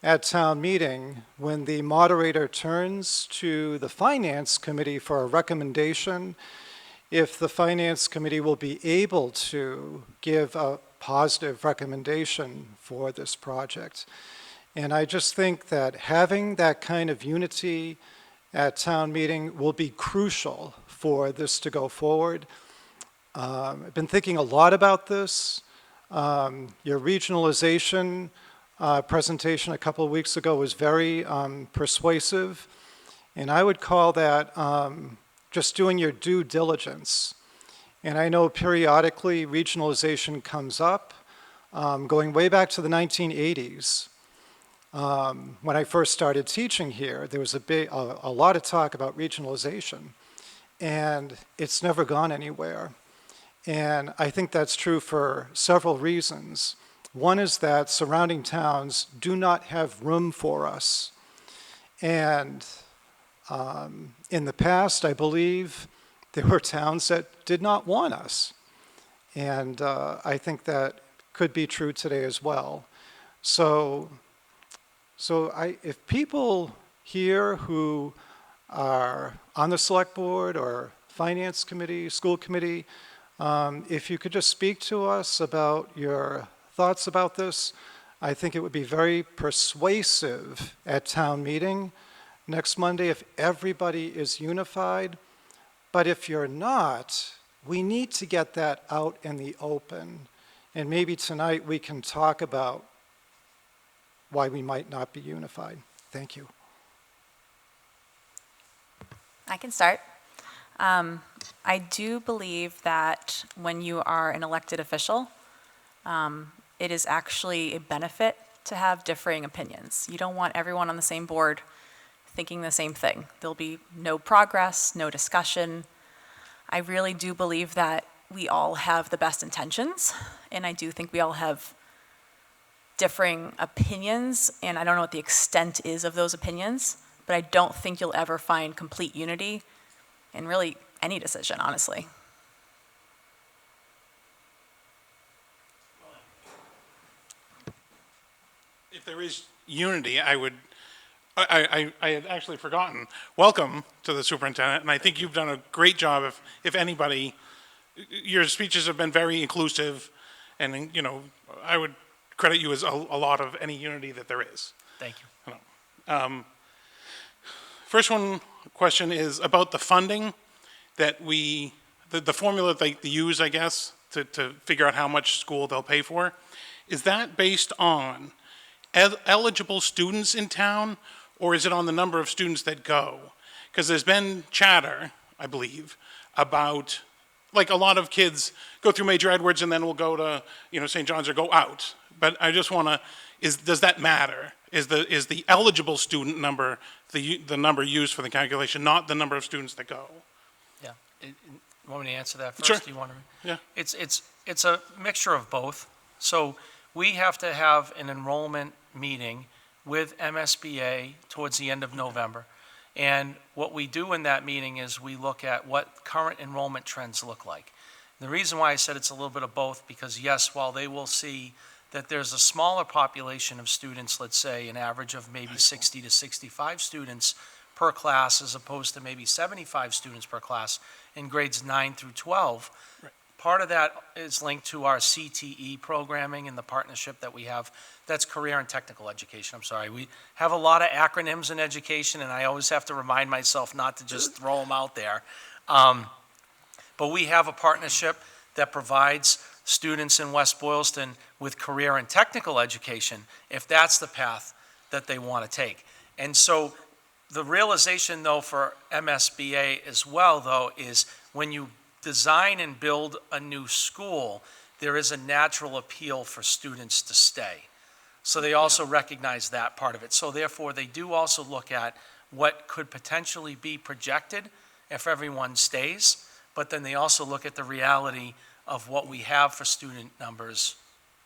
at town meeting, when the moderator turns to the finance committee for a recommendation, if the finance committee will be able to give a positive recommendation for this project. And I just think that having that kind of unity at town meeting will be crucial for this to go forward. I've been thinking a lot about this. Your regionalization presentation a couple of weeks ago was very persuasive, and I would call that just doing your due diligence. And I know periodically regionalization comes up, going way back to the 1980s. When I first started teaching here, there was a lot of talk about regionalization, and it's never gone anywhere. And I think that's true for several reasons. One is that surrounding towns do not have room for us. And in the past, I believe there were towns that did not want us. And I think that could be true today as well. So if people here who are on the select board or finance committee, school committee, if you could just speak to us about your thoughts about this, I think it would be very persuasive at town meeting next Monday if everybody is unified. But if you're not, we need to get that out in the open. And maybe tonight we can talk about why we might not be unified. Thank you. I can start. I do believe that when you are an elected official, it is actually a benefit to have differing opinions. You don't want everyone on the same board thinking the same thing. There'll be no progress, no discussion. I really do believe that we all have the best intentions, and I do think we all have differing opinions, and I don't know what the extent is of those opinions, but I don't think you'll ever find complete unity in really any decision, honestly. If there is unity, I had actually forgotten. Welcome to the superintendent, and I think you've done a great job. If anybody, your speeches have been very inclusive, and, you know, I would credit you as a lot of any unity that there is. Thank you. First question is about the funding that the formula they use, I guess, to figure out how much school they'll pay for. Is that based on eligible students in town, or is it on the number of students that go? Because there's been chatter, I believe, about, like, a lot of kids go through Major Edwards and then will go to, you know, St. John's or go out. But I just want to, does that matter? Is the eligible student number the number used for the calculation, not the number of students that go? Yeah. Want me to answer that first? Sure. Do you want to? Yeah. It's a mixture of both. So we have to have an enrollment meeting with MSBA towards the end of November. And what we do in that meeting is we look at what current enrollment trends look like. The reason why I said it's a little bit of both, because yes, while they will see that there's a smaller population of students, let's say an average of maybe 60 to 65 students per class, as opposed to maybe 75 students per class in grades 9 through 12. Right. Part of that is linked to our CTE programming and the partnership that we have. That's career and technical education. I'm sorry. We have a lot of acronyms in education, and I always have to remind myself not to just throw them out there. But we have a partnership that provides students in West Boylston with career and technical education, if that's the path that they want to take. And so the realization, though, for MSBA as well, though, is when you design and build a new school, there is a natural appeal for students to stay. So they also recognize that part of it. So therefore, they do also look at what could potentially be projected if everyone stays, but then they also look at the reality of what we have for student numbers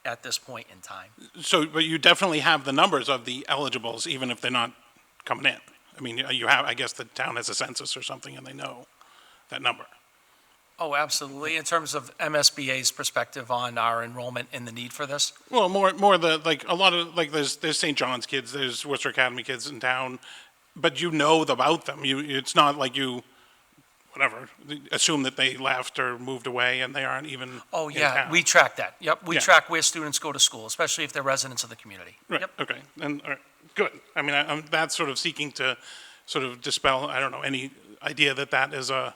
at this point in time. So, but you definitely have the numbers of the eligibles, even if they're not coming in. I mean, you have, I guess the town has a census or something, and they know that number. Oh, absolutely. In terms of MSBA's perspective on our enrollment and the need for this? Well, more the, like, a lot of, like, there's St. John's kids, there's Worcester Academy kids in town, but you know about them. It's not like you, whatever, assume that they left or moved away and they aren't even Oh, in yeah, town. we track that. Yep, we Yeah. track where students go to school, especially if they're residents of the community. Right, Yep. okay, and, all right, good. I mean, I'm that's sort of seeking to sort of dispel, I don't know, any idea that that is a,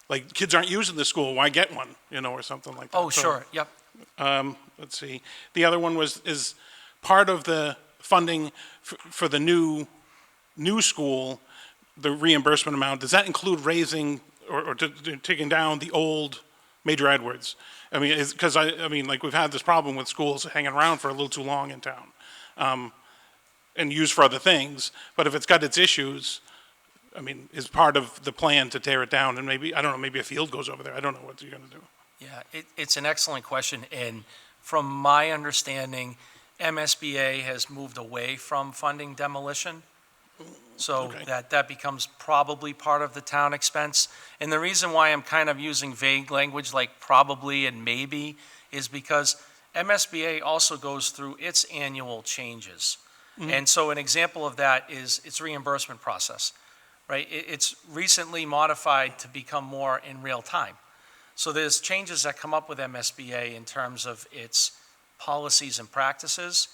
like, kids aren't using the school, why get one, you know, or something like that. Oh, So, sure, yep. Let's see, the other one is part of the funding for the new school, the reimbursement amount, does that include raising or taking down the old Major Edwards? I mean, because I mean, like, we've had this problem with schools hanging around for a little too long in town, and used for other things, but if it's got its issues, I mean, is part of the plan to tear it down, and maybe, I don't know, maybe a field goes over there, I don't know what you're gonna do. Yeah, it's an excellent question, and from my understanding, MSBA has moved away from funding demolition. So Okay. that becomes probably part of the town expense. And the reason why I'm kind of using vague language like probably and maybe is because MSBA also goes through its annual changes. And so an example of that is its reimbursement process, right? It's recently modified to become more in real time. So there's changes that come up with MSBA in terms of its policies and practices.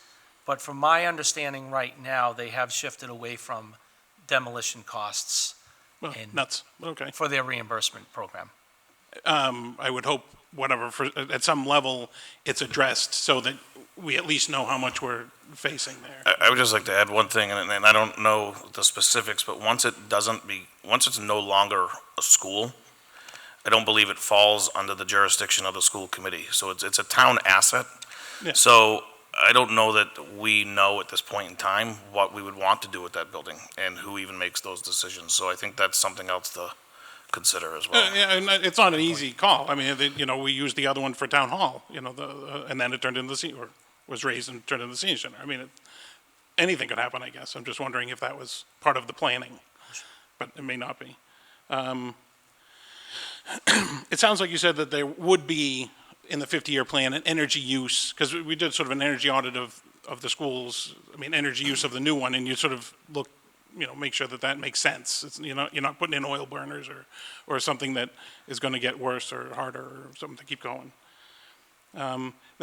But from my understanding right now, they have shifted away from demolition costs Well, And- nuts, okay. for their reimbursement program. I would hope, whatever, at some level, it's addressed so that we at least know how much we're facing there. I would just like to add one thing, and I don't know the specifics, but once it's no longer a school, I don't believe it falls under the jurisdiction of the school committee. So it's a town asset. Yeah. So I don't know that we know at this point in time what we would want to do with that building and who even makes those decisions. So I think that's something else to consider as well. Yeah, and it's not an easy call. I mean, we used the other one for town hall, and then it turned into or was raised and turned into the senior center. I mean, anything could happen, I guess. I'm just wondering if that was part of the planning, but it may not be. It sounds like you said that there would be, in the 50-year plan, an energy use, because we did sort of an energy audit of the schools, energy use of the new one, and you sort of look, make sure that that makes sense. You're not putting in oil burners or something that is going to get worse or harder or something to keep going.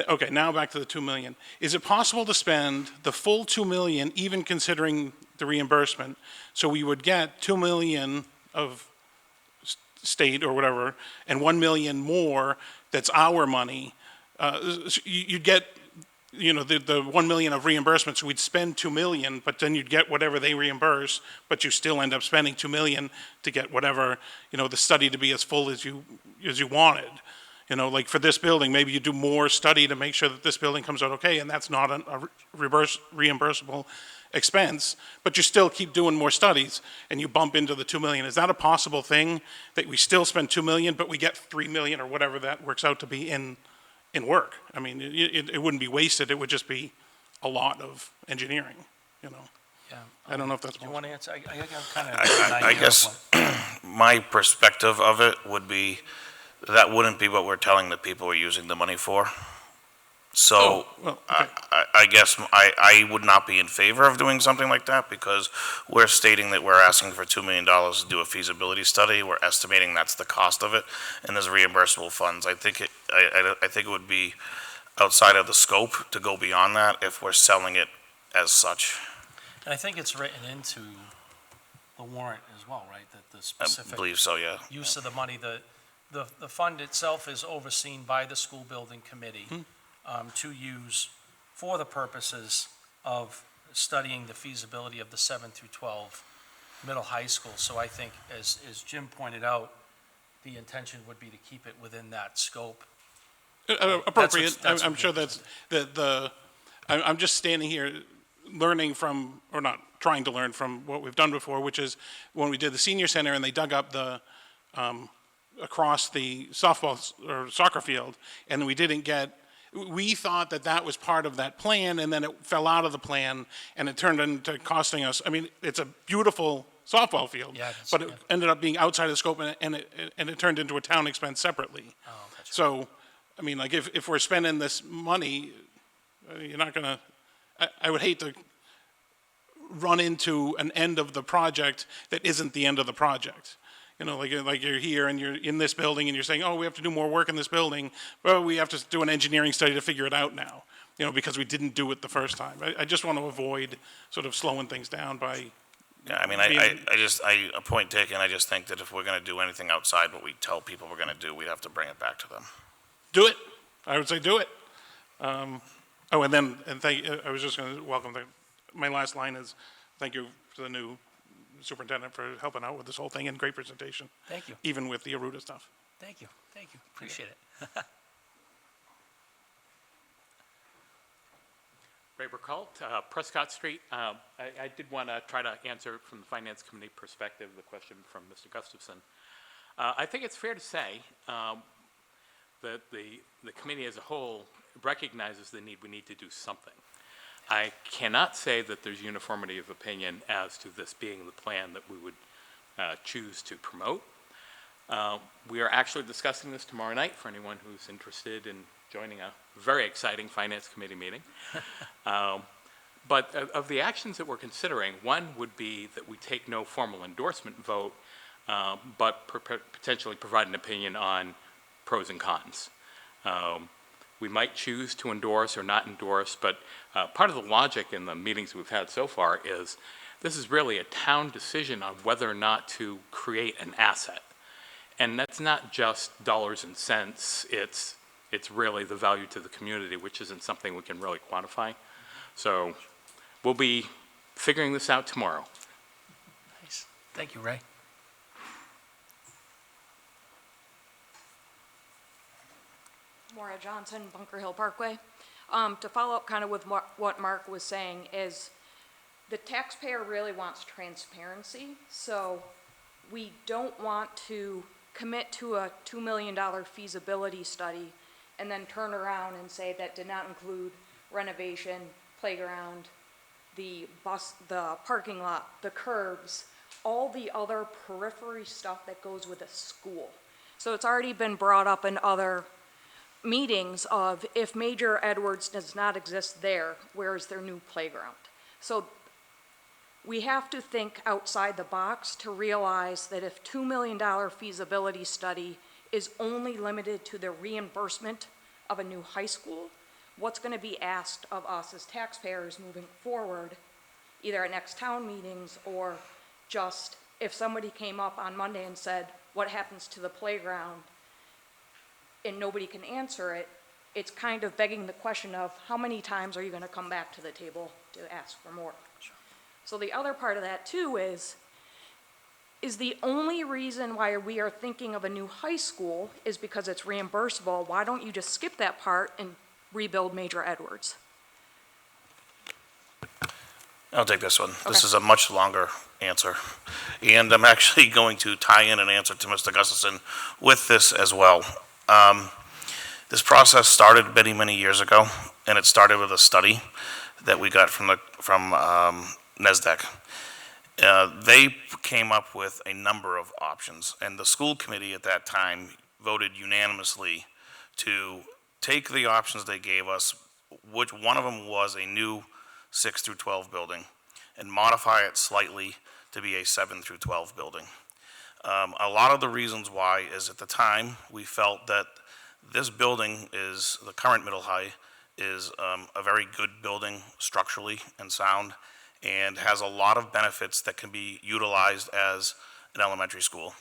Okay, now back to the 2 million. Is it possible to spend the full 2 million, even considering the reimbursement, so we would get 2 million of state or whatever, and 1 million more that's our money? You'd get, the 1 million of reimbursement, so we'd spend 2 million, but then you'd get whatever they reimburse, but you still end up spending 2 million to get whatever, the study to be as full as you wanted. Like for this building, maybe you do more study to make sure that this building comes out okay, and that's not a reimbursable expense, but you still keep doing more studies, and you bump into the 2 million. Is that a possible thing, that we still spend 2 million, but we get 3 million or whatever that works out to be in work? I mean, it wouldn't be wasted, it would just be a lot of engineering, Yeah. I don't know if that's Do you possible. want to answer? I kind of. I guess my perspective of it would be that wouldn't be what we're telling the people we're using the money for. So well, okay. I guess I would not be in favor of doing something like that, because we're stating that we're asking for $2 million to do a feasibility study. We're estimating that's the cost of it, and there's reimbursable funds. I think it would be outside of the scope to go beyond that if we're selling it as such. And I think it's written into the warrant as well, right? That the I specific believe so, yeah. use of the money, the fund itself is overseen by the school building committee to use for the purposes of studying the feasibility of the 7 through 12 middle high school. So I think, as Jim pointed out, the intention would be to keep it within that scope. Appropriate. That's I'm what sure that's I'm just standing here learning from, or not trying to learn from, what we've done before, which is when we did the senior center and they dug up the across the softball or soccer field, and we thought that was part of that plan, and then it fell out of the plan, and it turned into costing us. I mean, it's a beautiful softball field, Yeah, that's but it good. ended up being outside of the scope, and it turned into a town expense separately. Oh, gotcha. So, I mean, like if we're spending this money, you're not gonna. I would hate to run into an end of the project that isn't the end of the project. Like you're here and you're in this building and you're saying, oh, we have to do more work in this building. Well, we have to do an engineering study to figure it out now, because we didn't do it the first time. I just want to avoid sort of slowing things down by. Yeah, I mean, a point taken, I just think that if we're gonna do anything outside what we tell people we're gonna do, we'd have to bring it back to them. Do it. I would say do it. I was just going to welcome my last line is thank you to the new superintendent for helping out with this whole thing, and great presentation. Thank you. Even with the Aruda stuff. Thank you. Appreciate it. Ray Burkalt, Prescott Street. I did want to try to answer from the Finance Committee perspective the question from Mr. Gustafson. I think it's fair to say that the committee as a whole recognizes the need. We need to do something. I cannot say that there's uniformity of opinion as to this being the plan that we would choose to promote. We are actually discussing this tomorrow night for anyone who's interested in joining a very exciting Finance Committee meeting. But of the actions that we're considering, one would be that we take no formal endorsement vote, but potentially provide an opinion on pros and cons. We might choose to endorse or not endorse, but part of the logic in the meetings we've had so far is this is really a town decision on whether or not to create an asset. And that's not just dollars and cents, it's really the value to the community, which isn't something we can really quantify. So we'll be figuring this out tomorrow. Nice. Thank you, Ray. Maura Johnson, Bunker Hill Parkway. To follow up kind of with what Mark was saying is the taxpayer really wants transparency. So we don't want to commit to a $2 million feasibility study and then turn around and say that did not include renovation, playground, the parking lot, the curbs, all the other periphery stuff that goes with a school. So it's already been brought up in other meetings of if Major Edwards does not exist there, where is their new playground? So we have to think outside the box to realize that if $2 million feasibility study is only limited to the reimbursement of a new high school, what's going to be asked of us as taxpayers moving forward, either at next town meetings or just if somebody came up on Monday and said, what happens to the playground, and nobody can answer it, it's kind of begging the question of how many times are you going to come back to the table to ask for more? So the other part of that too is the only reason why we are thinking of a new high school is because it's reimbursable. Why don't you just skip that part and rebuild Major Edwards? I'll take this one. This Okay. is a much longer answer. And I'm actually going to tie in an answer to Mr. Gustafson with this as well. This process started many, many years ago, and it started with a study that we got from NESDEC. They came up with a number of options, and the school committee at that time voted unanimously to take the options they gave us, which one of them was a new 6 through 12 building, and modify it slightly to be a 7 through 12 building. A lot of the reasons why is at the time we felt that this building is, the current middle high, is a very good building structurally and sound, and has a lot of benefits that can be utilized as an elementary school.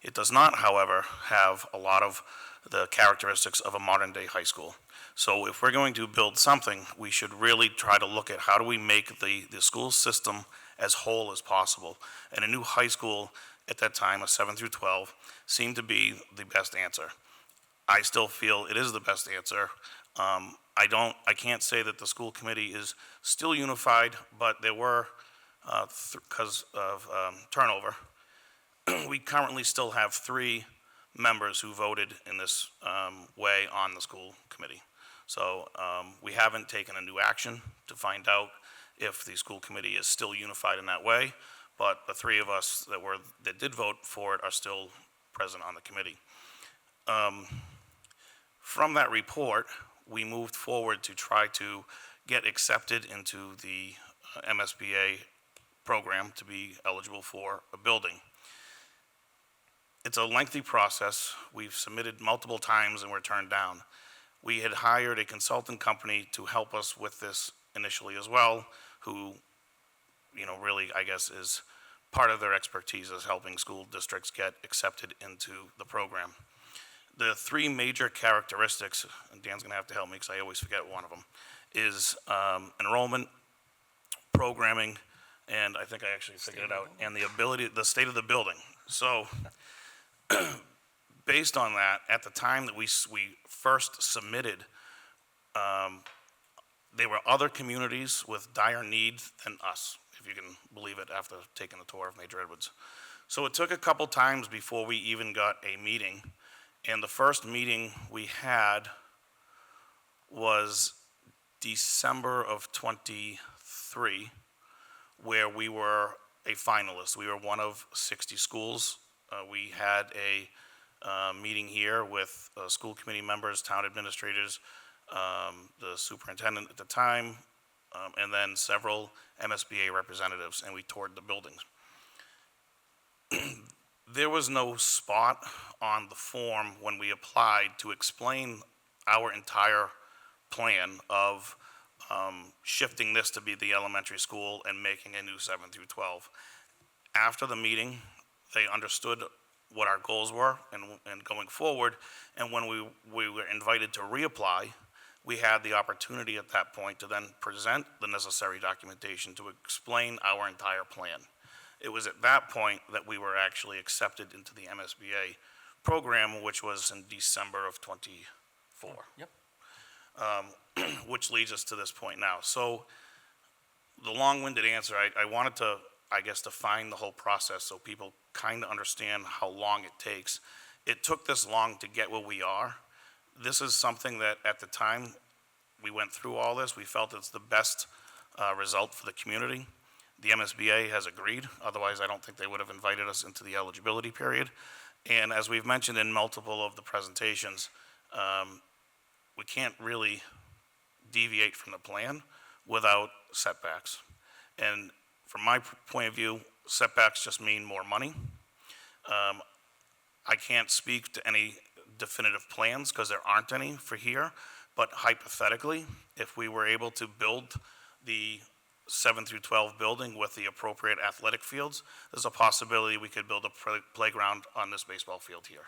It does not, however, have a lot of the characteristics of a modern-day high school. So if we're going to build something, we should really try to look at how do we make the school system as whole as possible. And a new high school at that time, a 7 through 12, seemed to be the best answer. I still feel it is the best answer. I can't say that the school committee is still unified, but there were, because of turnover, we currently still have 3 members who voted in this way on the school committee. So we haven't taken a new action to find out if the school committee is still unified in that way, but the 3 of us that did vote for it are still present on the committee. From that report, we moved forward to try to get accepted into the MSBA program to be eligible for a building. It's a lengthy process. We've submitted multiple times and were turned down. We had hired a consultant company to help us with this initially as well, who, really, I guess, is part of their expertise is helping school districts get accepted into the program. The 3 major characteristics, and Dan's gonna have to help me because I always forget one of them, is enrollment, programming, and I think I actually figured it out, and the state of the building. So, based on that, at the time that we first submitted, there were other communities with dire needs than us, if you can believe it, after taking the tour of Major Edwards. So it took a couple times before we even got a meeting, and the first meeting we had was December of '23, where we were a finalist. We were one of 60 schools. We had a meeting here with school committee members, town administrators, the superintendent at the time, and then several MSBA representatives, and we toured the buildings. There was no spot on the form when we applied to explain our entire plan of shifting this to be the elementary school and making a new 7 through 12. After the meeting, they understood what our goals were and going forward, and when we were invited to reapply, we had the opportunity at that point to then present the necessary documentation to explain our entire plan. It was at that point that we were actually accepted into the MSBA program, which was in December of '24. Yep. Which leads us to this point now. So the long-winded answer, I guess, define the whole process so people kind of understand how long it takes. It took this long to get where we are. This is something that at the time we went through all this, we felt it's the best result for the community. The MSBA has agreed, otherwise I don't think they would have invited us into the eligibility period. And as we've mentioned in multiple of the presentations, we can't really deviate from the plan without setbacks. And from my point of view, setbacks just mean more money. I can't speak to any definitive plans because there aren't any for here, but hypothetically, if we were able to build the 7 through 12 building with the appropriate athletic fields, there's a possibility we could build a playground on this baseball field here,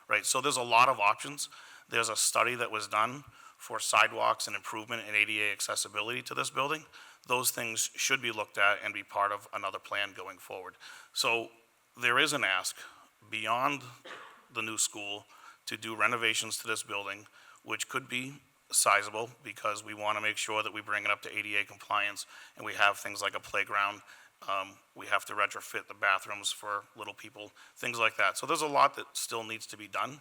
right? So there's a lot of options. There's a study that was done for sidewalks and improvement in ADA accessibility to this building. Those things should be looked at and be part of another plan going forward. So there is an ask beyond the new school to do renovations to this building, which could be sizable because we want to make sure that we bring it up to ADA compliance and we have things like a playground. We have to retrofit the bathrooms for little people, things like that. So there's a lot that still needs to be done.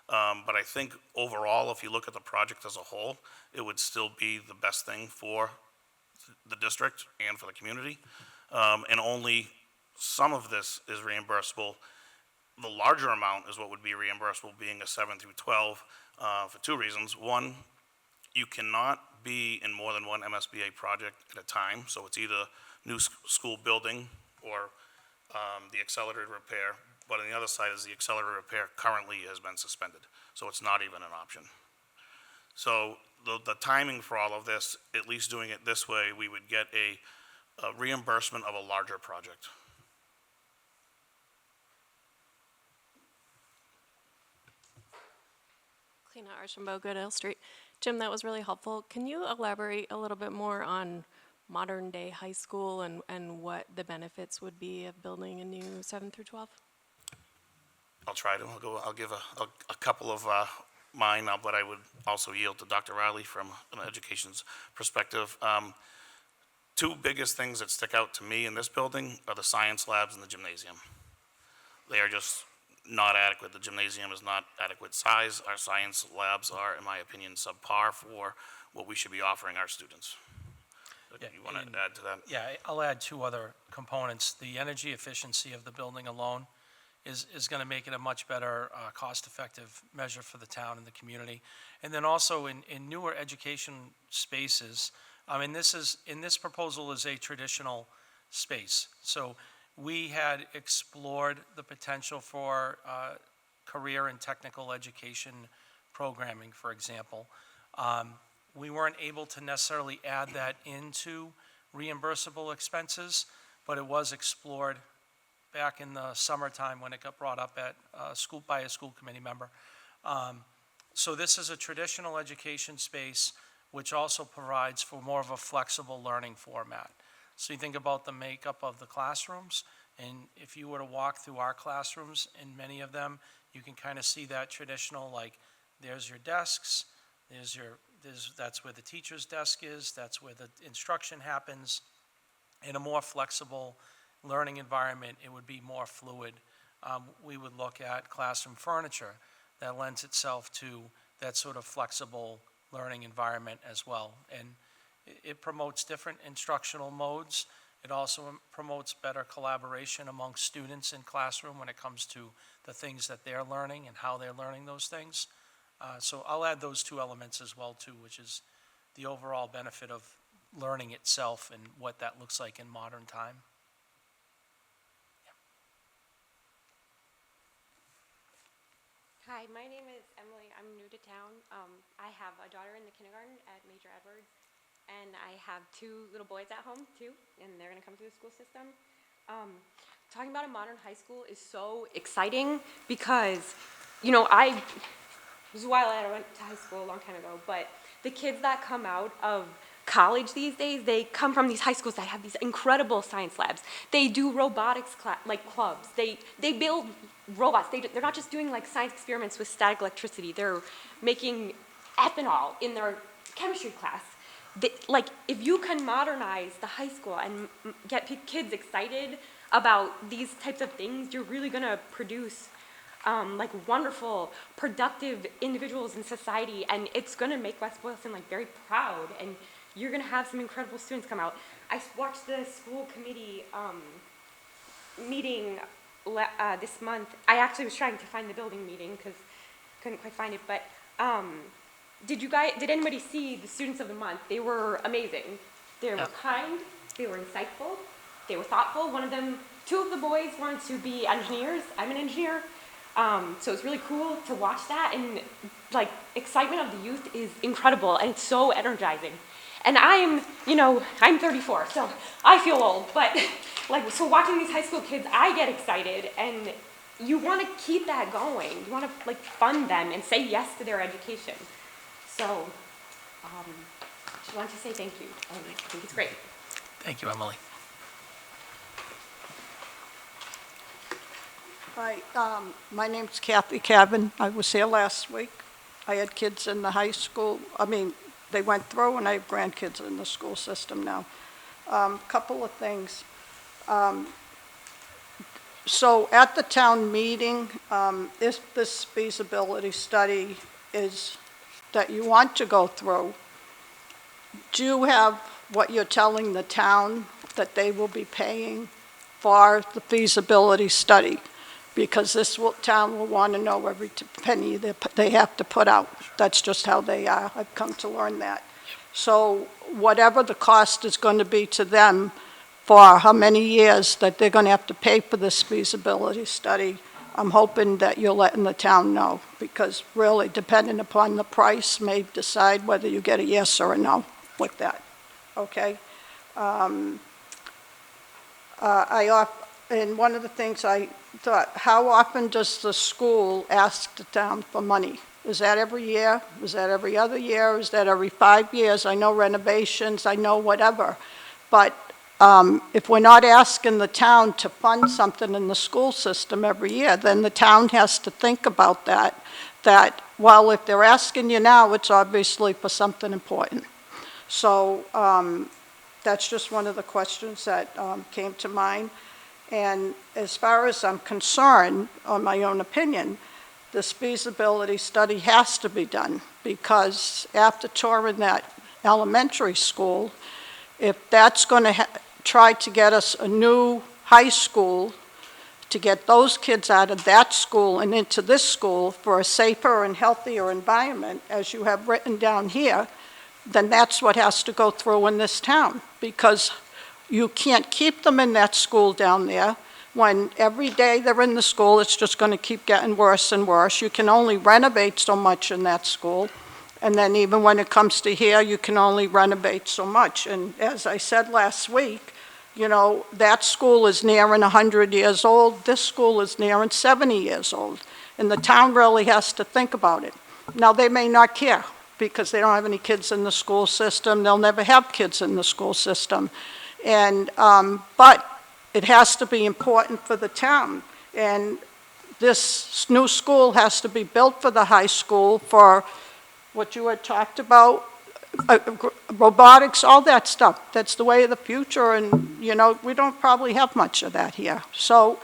But I think overall, if you look at the project as a whole, it would still be the best thing for the district and for the community. And only some of this is reimbursable. The larger amount is what would be reimbursable, being a 7 through 12, for two reasons. One, you cannot be in more than one MSBA project at a time, so it's either new school building or the accelerated repair. But on the other side is the accelerated repair currently has been suspended, so it's not even an option. So the timing for all of this, at least doing it this way, we would get a reimbursement of a larger project. Cleena Archambault, Goodale Street. Jim, that was really helpful. Can you elaborate a little bit more on modern day high school and what the benefits would be of building a new 7 through 12? I'll try to. I'll give a couple of mine, but I would also yield to Dr. Riley from an education's perspective. Two biggest things that stick out to me in this building are the science labs and the gymnasium. They are just not adequate. The gymnasium is not adequate size. Our science labs are, in my opinion, subpar for what we should be offering our students. Yeah, you want to add to that? Yeah, I'll add two other components. The energy efficiency of the building alone is going to make it a much better cost-effective measure for the town and the community. And then also in newer education spaces, in this proposal is a traditional space. So we had explored the potential for career and technical education programming, for example. We weren't able to necessarily add that into reimbursable expenses, but it was explored back in the summertime when it got brought up at by a school committee member. So this is a traditional education space which also provides for more of a flexible learning format. So you think about the makeup of the classrooms, and if you were to walk through our classrooms, in many of them, you can kind of see that traditional, like, there's your desks, that's where the teacher's desk is, that's where the instruction happens. In a more flexible learning environment, it would be more fluid. We would look at classroom furniture that lends itself to that sort of flexible learning environment as well. And it promotes different instructional modes. It also promotes better collaboration among students in classroom when it comes to the things that they're learning and how they're learning those things. So I'll add those two elements as well too, which is the overall benefit of learning itself and what that looks like in modern time. Hi, my name is Emily. I'm new to town. I have a daughter in the kindergarten at Major Edwards, and I have two little boys at home too, and they're going to come through the school system. Talking about a modern high school is so exciting because, this is a while I went to high school a long time ago, but the kids that come out of college these days, they come from these high schools that have these incredible science labs. They do robotics clubs. They build robots. They're not just doing like science experiments with static electricity. They're making ethanol in their chemistry class. like, if you can modernize the high school and get kids excited about these types of things, you're really gonna produce like wonderful, productive individuals in society, and it's gonna make West Boylston like very proud, and you're gonna have some incredible students come out. I watched the school committee meeting this month. I actually was trying to find the building meeting because couldn't quite find it, but did anybody see the students of the month? They were amazing. They were kind, they were insightful, they were thoughtful. Two of the boys wanted to be engineers. I'm an engineer. So it's really cool to watch that, and like excitement of the youth is incredible, and it's so energizing. And I'm 34, so I feel old, but like, so watching these high school kids, I get excited, and you want to keep that going. You want to like fund them and say yes to their education. So, just want to say thank you. I think it's great. Thank you, Emily. Hi, my name's Kathy Cabin. I was here last week. I had kids in the high school. They went through, and I have grandkids in the school system now. Couple of things. So at the town meeting, if this feasibility study is that you want to go through, do you have what you're telling the town that they will be paying for the feasibility study? Because town will want to know every penny they have to put out. That's just how they are. I've come to learn that. So whatever the cost is going to be to them for how many years that they're going to have to pay for this feasibility study, I'm hoping that you're letting the town know, because really, depending upon the price, may decide whether you get a yes or a no with that. Okay? And one of the things I thought, how often does the school ask the town for money? Is that every year? Is that every other year? Is that every 5 years? I know renovations, I know whatever. But if we're not asking the town to fund something in the school system every year, then the town has to think about that, well, if they're asking you now, it's obviously for something important. So that's just one of the questions that came to mind. And as far as I'm concerned, on my own opinion, this feasibility study has to be done, because after touring that elementary school, if that's going to try to get us a new high school, to get those kids out of that school and into this school for a safer and healthier environment, as you have written down here, then that's what has to go through in this town, because you can't keep them in that school down there when every day they're in the school, it's just going to keep getting worse and worse. You can only renovate so much in that school. And then even when it comes to here, you can only renovate so much. And as I said last week, that school is nearing 100 years old. This school is nearing 70 years old. And the town really has to think about it. Now, they may not care because they don't have any kids in the school system. They'll never have kids in the school system. And, but it has to be important for the town. And this new school has to be built for the high school, for what you had talked about, robotics, all that stuff. That's the way of the future, and we don't probably have much of that here. So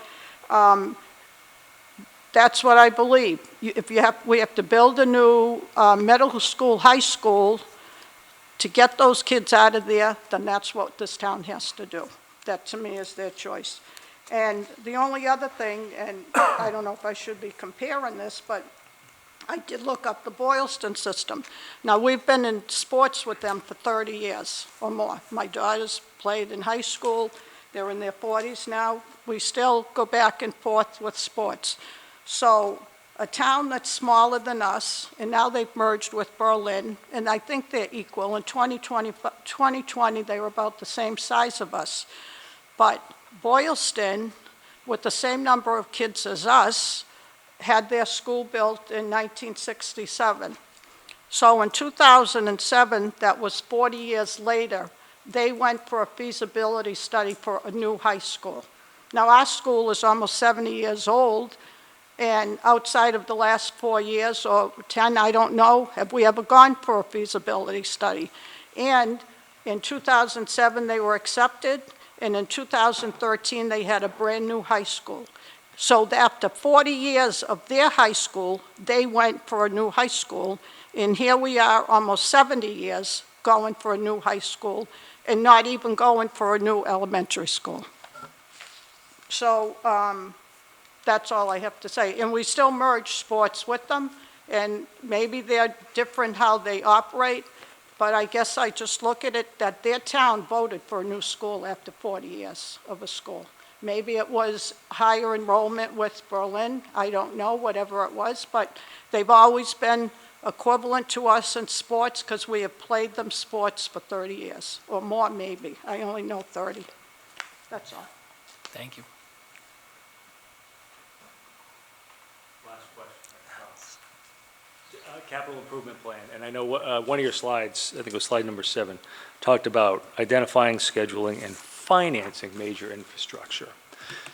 that's what I believe. We have to build a new middle school, high school, to get those kids out of there, then that's what this town has to do. That, to me, is their choice. And the only other thing, and I don't know if I should be comparing this, but I did look up the Boylston system. Now, we've been in sports with them for 30 years or more. My daughters played in high school. They're in their 40s now. We still go back and forth with sports. So a town that's smaller than us, and now they've merged with Berlin, and I think they're equal. In 2020, they were about the same size of us. But Boylston, with the same number of kids as us, had their school built in 1967. So in 2007, that was 40 years later, they went for a feasibility study for a new high school. Now, our school is almost 70 years old, and outside of the last 4 years, or 10, I don't know, have we ever gone for a feasibility study? And in 2007, they were accepted, and in 2013, they had a brand-new high school. So after 40 years of their high school, they went for a new high school, and here we are, almost 70 years, going for a new high school, and not even going for a new elementary school. So that's all I have to say. And we still merge sports with them, and maybe they're different how they operate, but I guess I just look at it that their town voted for a new school after 40 years of a school. Maybe it was higher enrollment with Berlin, I don't know, whatever it was, but they've always been equivalent to us in sports because we have played them sports for 30 years, or more maybe. I only know 30. That's all. Thank you. Last question. Capital improvement plan, and I know one of your slides, I think it was slide number 7, talked about identifying, scheduling, and financing major infrastructure.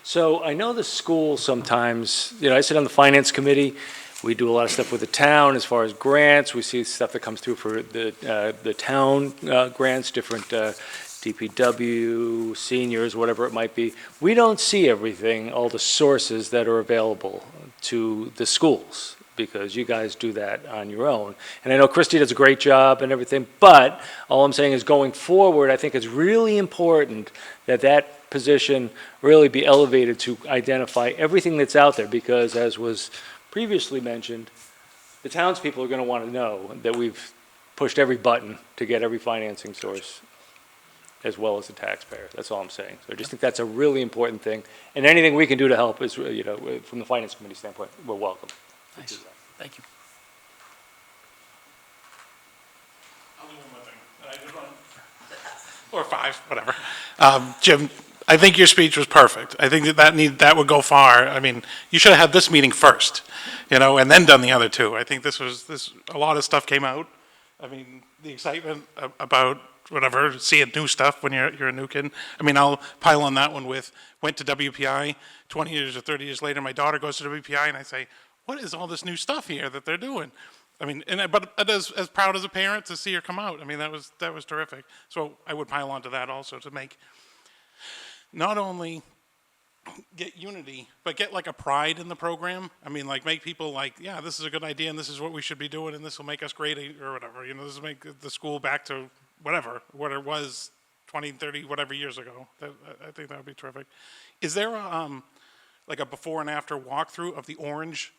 So I know the school sometimes, I sit on the finance committee, we do a lot of stuff with the town as far as grants, we see stuff that comes through for the town grants, different DPW, seniors, whatever it might be. We don't see everything, all the sources that are available to the schools, because you guys do that on your own. And I know Christy does a great job and everything, but all I'm saying is going forward, I think it's really important that that position really be elevated to identify everything that's out there, because as was previously mentioned, the townspeople are going to want to know that we've pushed every button to get every financing source, as well as the taxpayer. That's all I'm saying. So I just think that's a really important thing. And anything we can do to help is, from the finance committee standpoint, we're welcome. Nice. Thank you. I'll do one more thing. I did one. Or 5, whatever. Jim, I think your speech was perfect. I think that would go far. I mean, you should have had this meeting first, and then done the other 2. I think a lot of stuff came out. I mean, the excitement about whatever, seeing new stuff when you're a new kid. I mean, I'll pile on that one with, went to WPI, 20 years or 30 years later, my daughter goes to WPI, and I say, what is all this new stuff here that they're doing? I mean, but as proud as a parent to see her come out. I mean, that was terrific. So I would pile on to that also, to make, not only get unity, but get like a pride in the program. I mean, like make people like, yeah, this is a good idea and this is what we should be doing and this will make us great or whatever. This will make the school back to what it was 20, 30, whatever years ago. I think that would be terrific. Is there like a before and after walkthrough of the Orange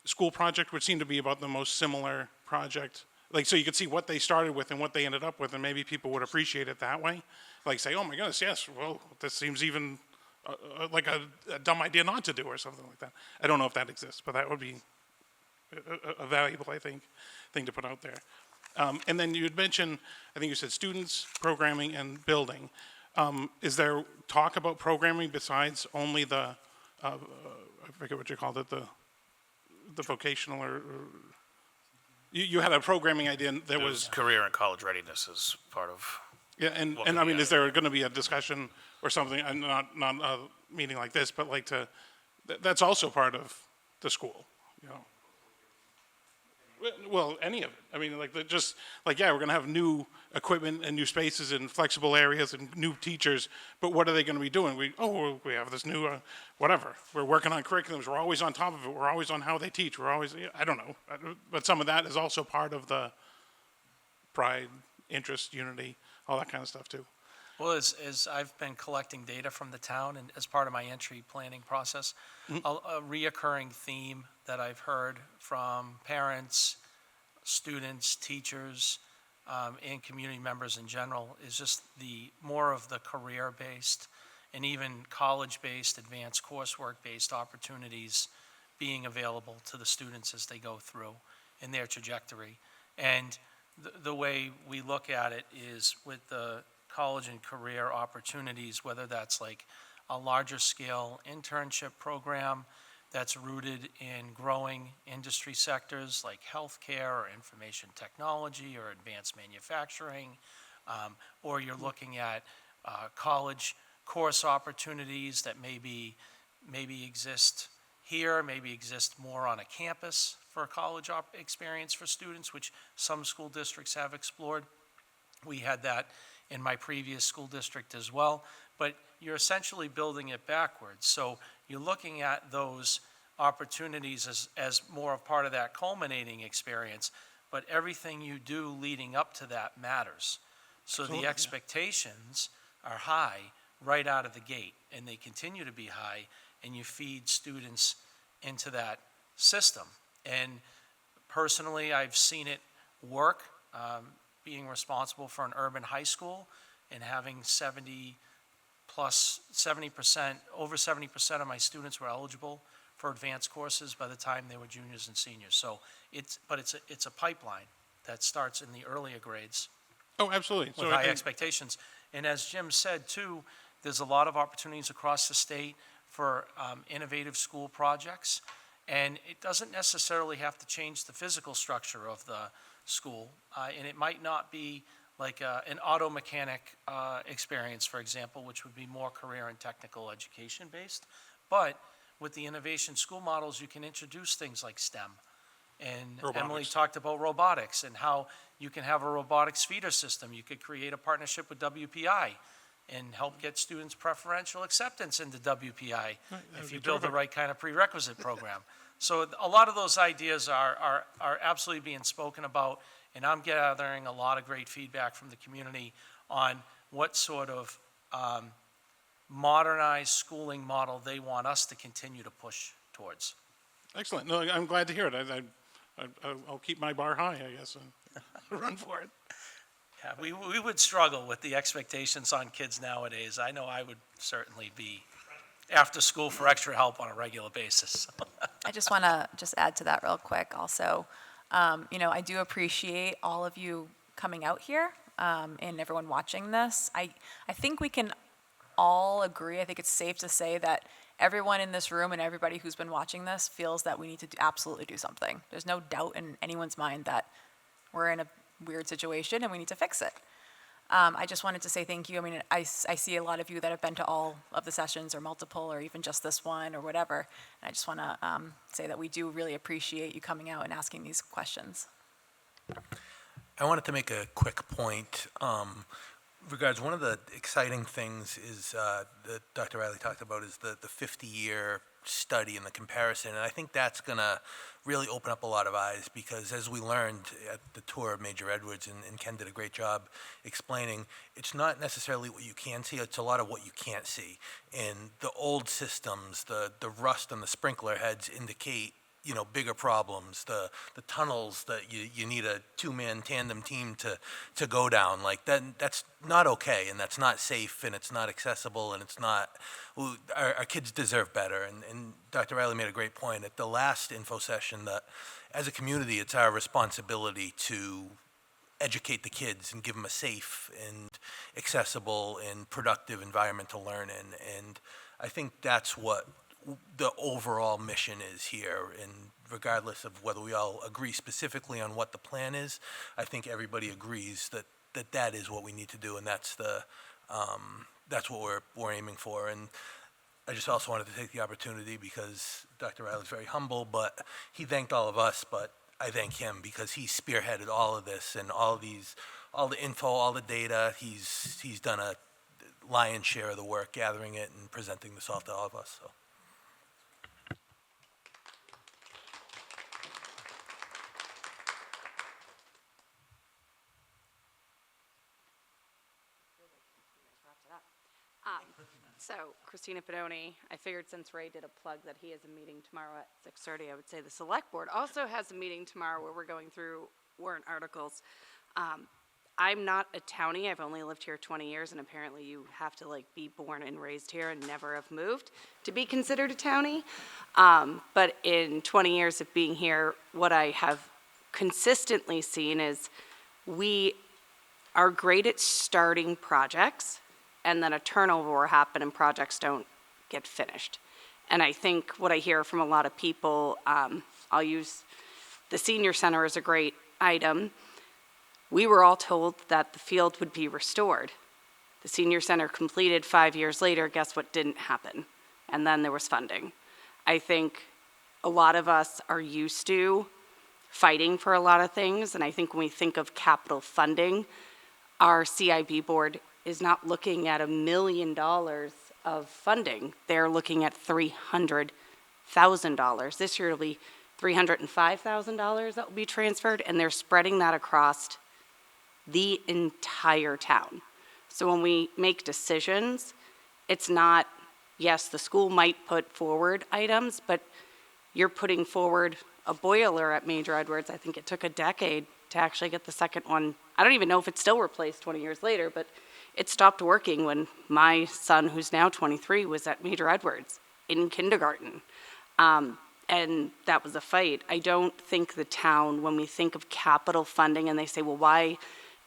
school project, which seemed to be about the most similar project? Like, so you could see what they started with and what they ended up with, and maybe people would appreciate it that way. Like say, oh my goodness, yes, well, this seems even like a dumb idea not to do or something like that. I don't know if that exists, but that would be a valuable, I think, thing to put out there. And then you had mentioned, I think you said students, programming, and building. Is there talk about programming besides only the, I forget what you called it, the vocational or you had a programming idea that was career and college readiness is part of. Yeah, and I mean, is there going to be a discussion or something, and not a meeting like this, but like that's also part of the school, Well, any of it. I mean, like yeah, we're going to have new equipment and new spaces and flexible areas and new teachers, but what are they going to be doing? We have this new whatever. We're working on curriculums. We're always on top of it. We're always on how they teach. We're always, I don't know, but some of that is also part of the pride, interest, unity, all that kind of stuff too. Well, as I've been collecting data from the town and as part of my entry planning process, a reoccurring theme that I've heard from parents, students, teachers, and community members in general is just more of the career-based and even college-based, advanced coursework-based opportunities being available to the students as they go through in their trajectory. And the way we look at it is with the college and career opportunities, whether that's like a larger scale internship program that's rooted in growing industry sectors like healthcare or information technology or advanced manufacturing, or you're looking at college course opportunities that maybe exist here, maybe exist more on a campus for a college experience for students, which some school districts have explored. We had that in my previous school district as well, but you're essentially building it backwards. So you're looking at those opportunities as more of part of that culminating experience, but everything you do leading up to that matters. So Absolutely, the yeah. expectations are high right out of the gate, and they continue to be high, and you feed students into that system. And personally, I've seen it work, being responsible for an urban high school and having 70%, over 70% of my students were eligible for advanced courses by the time they were juniors and seniors. So it's a pipeline that starts in the earlier grades Oh, absolutely. with high expectations. And as Jim said too, there's a lot of opportunities across the state for innovative school projects. And it doesn't necessarily have to change the physical structure of the school. And it might not be like an auto mechanic experience, for example, which would be more career and technical education based. But with the innovation school models, you can introduce things like STEM. And Emily Robotics. talked about robotics and how you can have a robotics feeder system. You could create a partnership with WPI and help get students preferential acceptance into WPI if you build the right kind of prerequisite program. So a lot of those ideas are absolutely being spoken about, and I'm gathering a lot of great feedback from the community on what sort of modernized schooling model they want us to continue to push towards. Excellent. No, I'm glad to hear it. I'll keep my bar high, I guess, and run for it. Yeah, we would struggle with the expectations on kids nowadays. I know I would certainly be after school for extra help on a regular basis. I just want to add to that real quick also. I do appreciate all of you coming out here and everyone watching this. I think we can all agree, I think it's safe to say that everyone in this room and everybody who's been watching this feels that we need to absolutely do something. There's no doubt in anyone's mind that we're in a weird situation and we need to fix it. I just wanted to say thank you. I mean, I see a lot of you that have been to all of the sessions or multiple or even just this one or whatever. And I just want to say that we do really appreciate you coming out and asking these questions. I wanted to make a quick point. Regards, one of the exciting things is that Dr. Riley talked about is the 50-year study and the comparison, and I think that's going to really open up a lot of eyes because as we learned at the tour of Major Edwards, and Ken did a great job explaining, it's not necessarily what you can see, it's a lot of what you can't see. And the old systems, the rust on the sprinkler heads indicate bigger problems, the tunnels that you need a two-man tandem team to go down, like that's not okay, and that's not safe, and it's not accessible, and it's not, our kids deserve better. And Dr. Riley made a great point at the last info session that as a community, it's our responsibility to educate the kids and give them a safe and accessible and productive environment to learn in. And I think that's what the overall mission is here, and regardless of whether we all agree specifically on what the plan is, I think everybody agrees that is what we need to do, and that's what we're aiming for. And I just also wanted to take the opportunity because Dr. Riley's very humble, but he thanked all of us, but I thank him because he spearheaded all of this and all the info, all the data. He's done a lion's share of the work gathering it and presenting this all to all of us. So. So, Christina Pedoni, I figured since Ray did a plug that he has a meeting tomorrow at 6:30, I would say the Select Board also has a meeting tomorrow where we're going through warrant articles. I'm not a townie. I've only lived here 20 years, and apparently you have to be born and raised here and never have moved to be considered a townie. But in 20 years of being here, what I have consistently seen is we are great at starting projects, and then a turnover will happen and projects don't get finished. And I think what I hear from a lot of people, I'll use the senior center as a great item. We were all told that the field would be restored. The senior center completed 5 years later, guess what didn't happen? And then there was funding. I think a lot of us are used to fighting for a lot of things, and I think when we think of capital funding, our CIB board is not looking at $1 million of funding. They're looking at $300,000. This year it'll be $305,000 that will be transferred, and they're spreading that across the entire town. So when we make decisions, it's not, yes, the school might put forward items, but you're putting forward a boiler at Major Edwards. I think it took a decade to actually get the second one. I don't even know if it's still replaced 20 years later, but it stopped working when my son, who's now 23, was at Major Edwards in kindergarten. And that was a fight. I don't think the town, when we think of capital funding and they say, well, why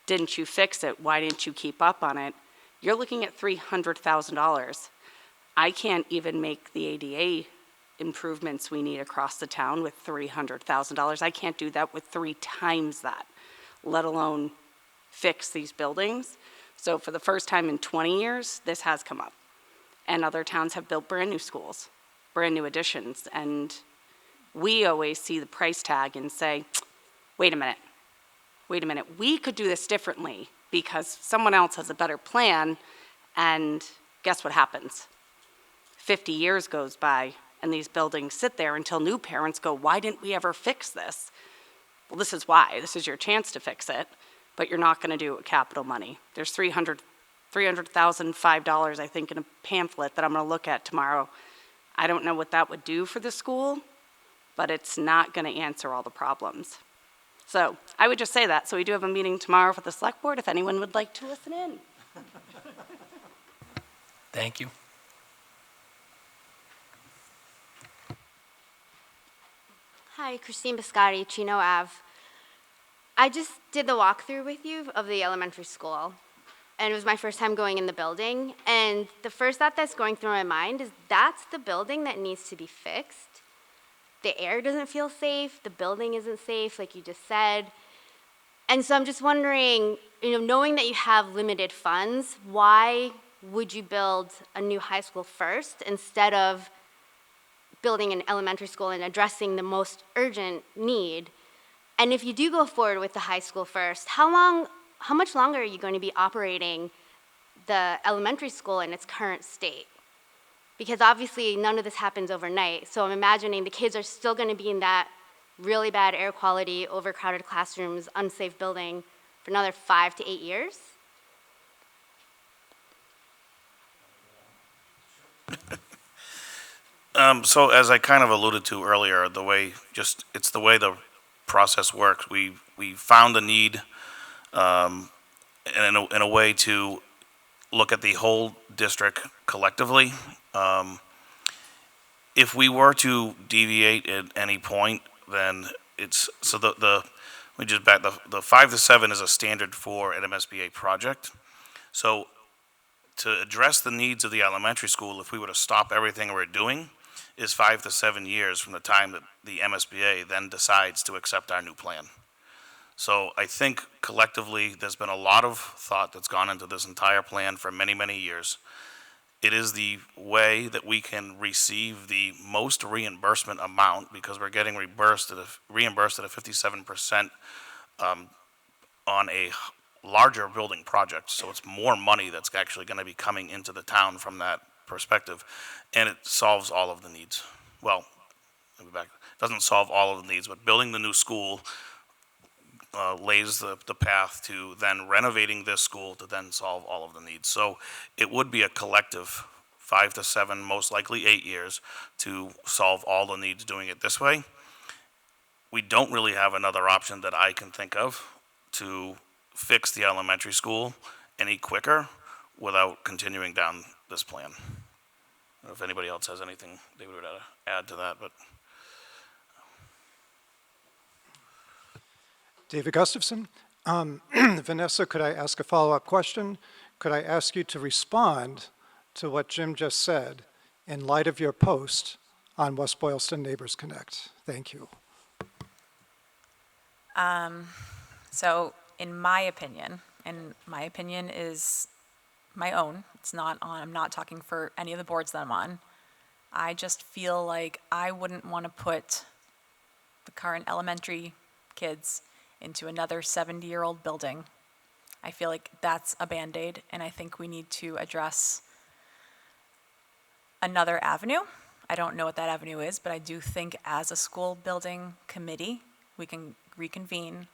didn't you fix it? Why didn't you keep up on it? You're looking at $300,000. I can't even make the ADA improvements we need across the town with $300,000. I can't do that with 3 times that, let alone fix these buildings. So for the first time in 20 years, this has come up. And other towns have built brand new schools, brand new additions. And we always see the price tag and say, wait a minute, we could do this differently because someone else has a better plan. And guess what happens? 50 years goes by and these buildings sit there until new parents go, why didn't we ever fix this? Well, this is why. This is your chance to fix it, but you're not going to do it with capital money. There's $300,005, I think, in a pamphlet that I'm going to look at tomorrow. I don't know what that would do for the school, but it's not going to answer all the problems. So I would just say that. So we do have a meeting tomorrow for the select board if anyone would like to listen in. Thank you. Hi, Christine Biscotti, Chino Ave. I just did the walkthrough with you of the elementary school, and it was my first time going in the building, and the first thought that's going through my mind is that's the building that needs to be fixed. The air doesn't feel safe, the building isn't safe, like you just said. And so I'm just wondering, knowing that you have limited funds, why would you build a new high school first instead of building an elementary school and addressing the most urgent need? And if you do go forward with the high school first, how much longer are you going to be operating the elementary school in its current state? Because obviously none of this happens overnight. So I'm imagining the kids are still going to be in that really bad air quality, overcrowded classrooms, unsafe building for another 5 to 8 years. So as I kind of alluded to earlier, it's the way the process works. We found the need in a way to look at the whole district collectively. If we were to deviate at any point, then it's, so the 5 to 7 is a standard for an MSBA project. So to address the needs of the elementary school, if we were to stop everything we're doing, is 5 to 7 years from the time that the MSBA then decides to accept our new plan. So I think collectively, there's been a lot of thought that's gone into this entire plan for many, many years. It is the way that we can receive the most reimbursement amount because we're getting reimbursed at a 57% on a larger building project. So it's more money that's actually going to be coming into the town from that perspective, and it solves all of the needs. Well, let me back. It doesn't solve all of the needs, but building the new school lays the path to then renovating this school to then solve all of the needs. So it would be a collective 5 to 7, most likely 8 years to solve all the needs doing it this way. We don't really have another option that I can think of to fix the elementary school any quicker without continuing down this plan. I don't know if anybody else has anything they would add to that, but. David Gustafson. Vanessa, could I ask a follow-up question? Could I ask you to respond to what Jim just said in light of your post on West Boylston Neighbors Connect? Thank you. So in my opinion, and my opinion is my own, I'm not talking for any of the boards that I'm on. I just feel like I wouldn't want to put the current elementary kids into another 70-year-old building I feel like that's a Band-Aid, and I think we need to address another avenue. I don't know what that avenue is, but I do think as a school building committee, we can reconvene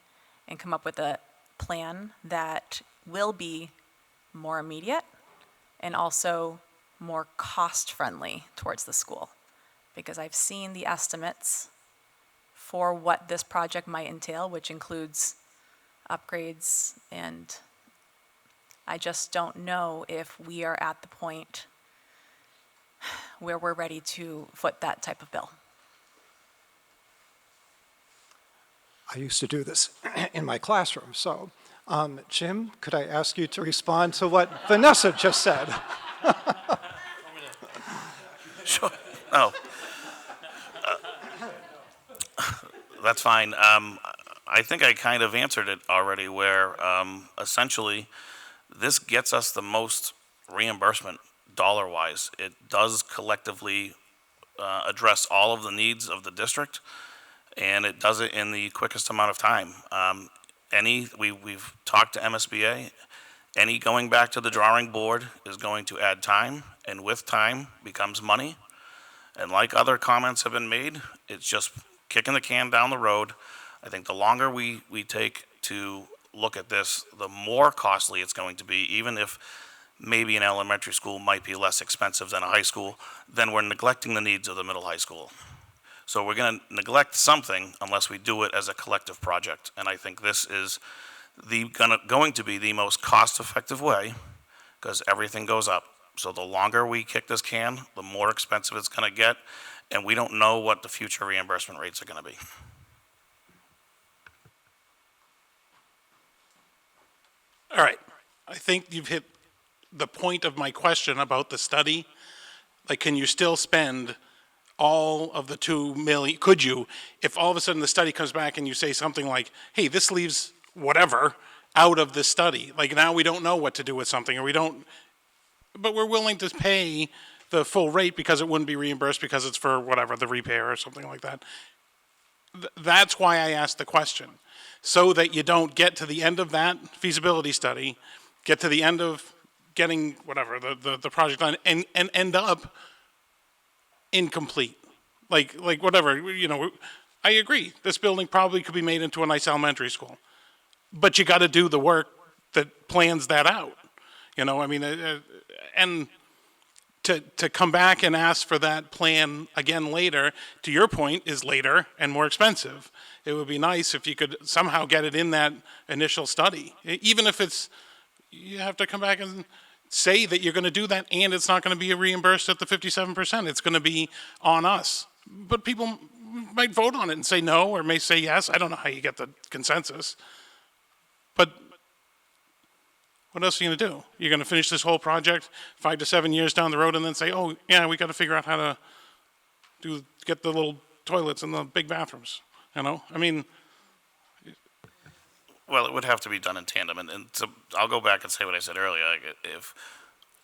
and come up with a plan that will be more immediate and also more cost-friendly towards the school. Because I've seen the estimates for what this project might entail, which includes upgrades, and I just don't know if we are at the point where we're ready to foot that type of bill. I used to do this in my classroom, so Jim, could I ask you to respond to what Vanessa just said? Sure. Oh. That's fine. I think I kind of answered it already where essentially this gets us the most reimbursement dollar-wise. It does collectively address all of the needs of the district, and it does it in the quickest amount of time. We've talked to MSBA. Any going back to the drawing board is going to add time, and with time becomes money. And like other comments have been made, it's just kicking the can down the road. I think the longer we take to look at this, the more costly it's going to be, even if maybe an elementary school might be less expensive than a high school, then we're neglecting the needs of the middle high school. So we're going to neglect something unless we do it as a collective project. And I think this is going to be the most cost-effective way because everything goes up. So the longer we kick this can, the more expensive it's going to get, and we don't know what the future reimbursement rates are going to be. All right. I think you've hit the point of my question about the study. Like, can you still spend all of the 2 million? Could you, if all of a sudden the study comes back and you say something like, hey, this leaves whatever out of the study. Like, now we don't know what to do with something, or we don't, but we're willing to pay the full rate because it wouldn't be reimbursed because it's for whatever, the repair or something like that. That's why I asked the question. So that you don't get to the end of that feasibility study, get to the end of getting whatever, the project done, and end up incomplete. Like whatever, you know, I agree. This building probably could be made into a nice elementary school. But you got to do the work that plans that out. You know, I mean, and to come back and ask for that plan again later, to your point, is later and more expensive. It would be nice if you could somehow get it in that initial study. Even if it's, you have to come back and say that you're going to do that and it's not going to be reimbursed at the 57%. It's going to be on us. But people might vote on it and say no, or may say yes. I don't know how you get the consensus. But what else are you going to do? You're going to finish this whole project 5 to 7 years down the road and then say, oh, yeah, we got to figure out how to get the little toilets in the big bathrooms. You know, I mean. Well, it would have to be done in tandem. And so I'll go back and say what I said earlier. If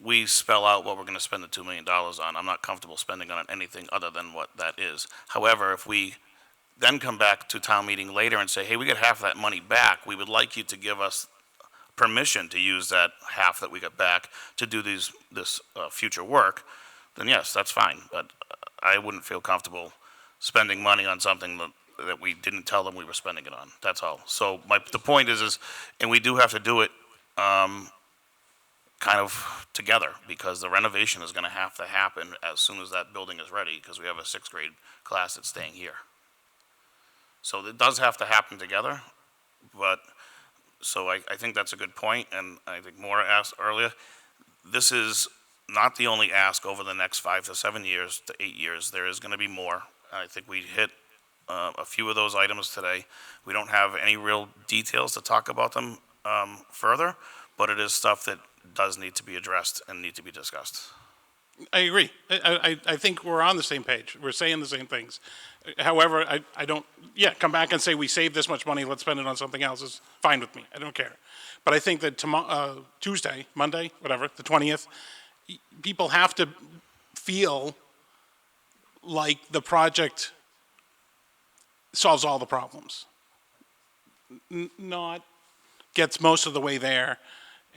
we spell out what we're going to spend the $2 million on, I'm not comfortable spending on anything other than what that is. However, if we then come back to town meeting later and say, hey, we get half of that money back, we would like you to give us permission to use that half that we got back to do this future work, then yes, that's fine. But I wouldn't feel comfortable spending money on something that we didn't tell them we were spending it on. That's all. So the point is, and we do have to do it kind of together, because the renovation is going to have to happen as soon as that building is ready, because we have a 6th grade class that's staying here. So it does have to happen together, but so I think that's a good point, and I think Maura asked earlier, this is not the only ask over the next 5 to 7 years to 8 years. There is going to be more. I think we hit a few of those items today. We don't have any real details to talk about them further, but it is stuff that does need to be addressed and need to be discussed. I agree. I think we're on the same page. We're saying the same things. However, I don't, come back and say we saved this much money, let's spend it on something else is fine with me. I don't care. But I think that tomorrow, Tuesday, Monday, whatever, the 20th, people have to feel like the project solves all the problems. Not gets most of the way there.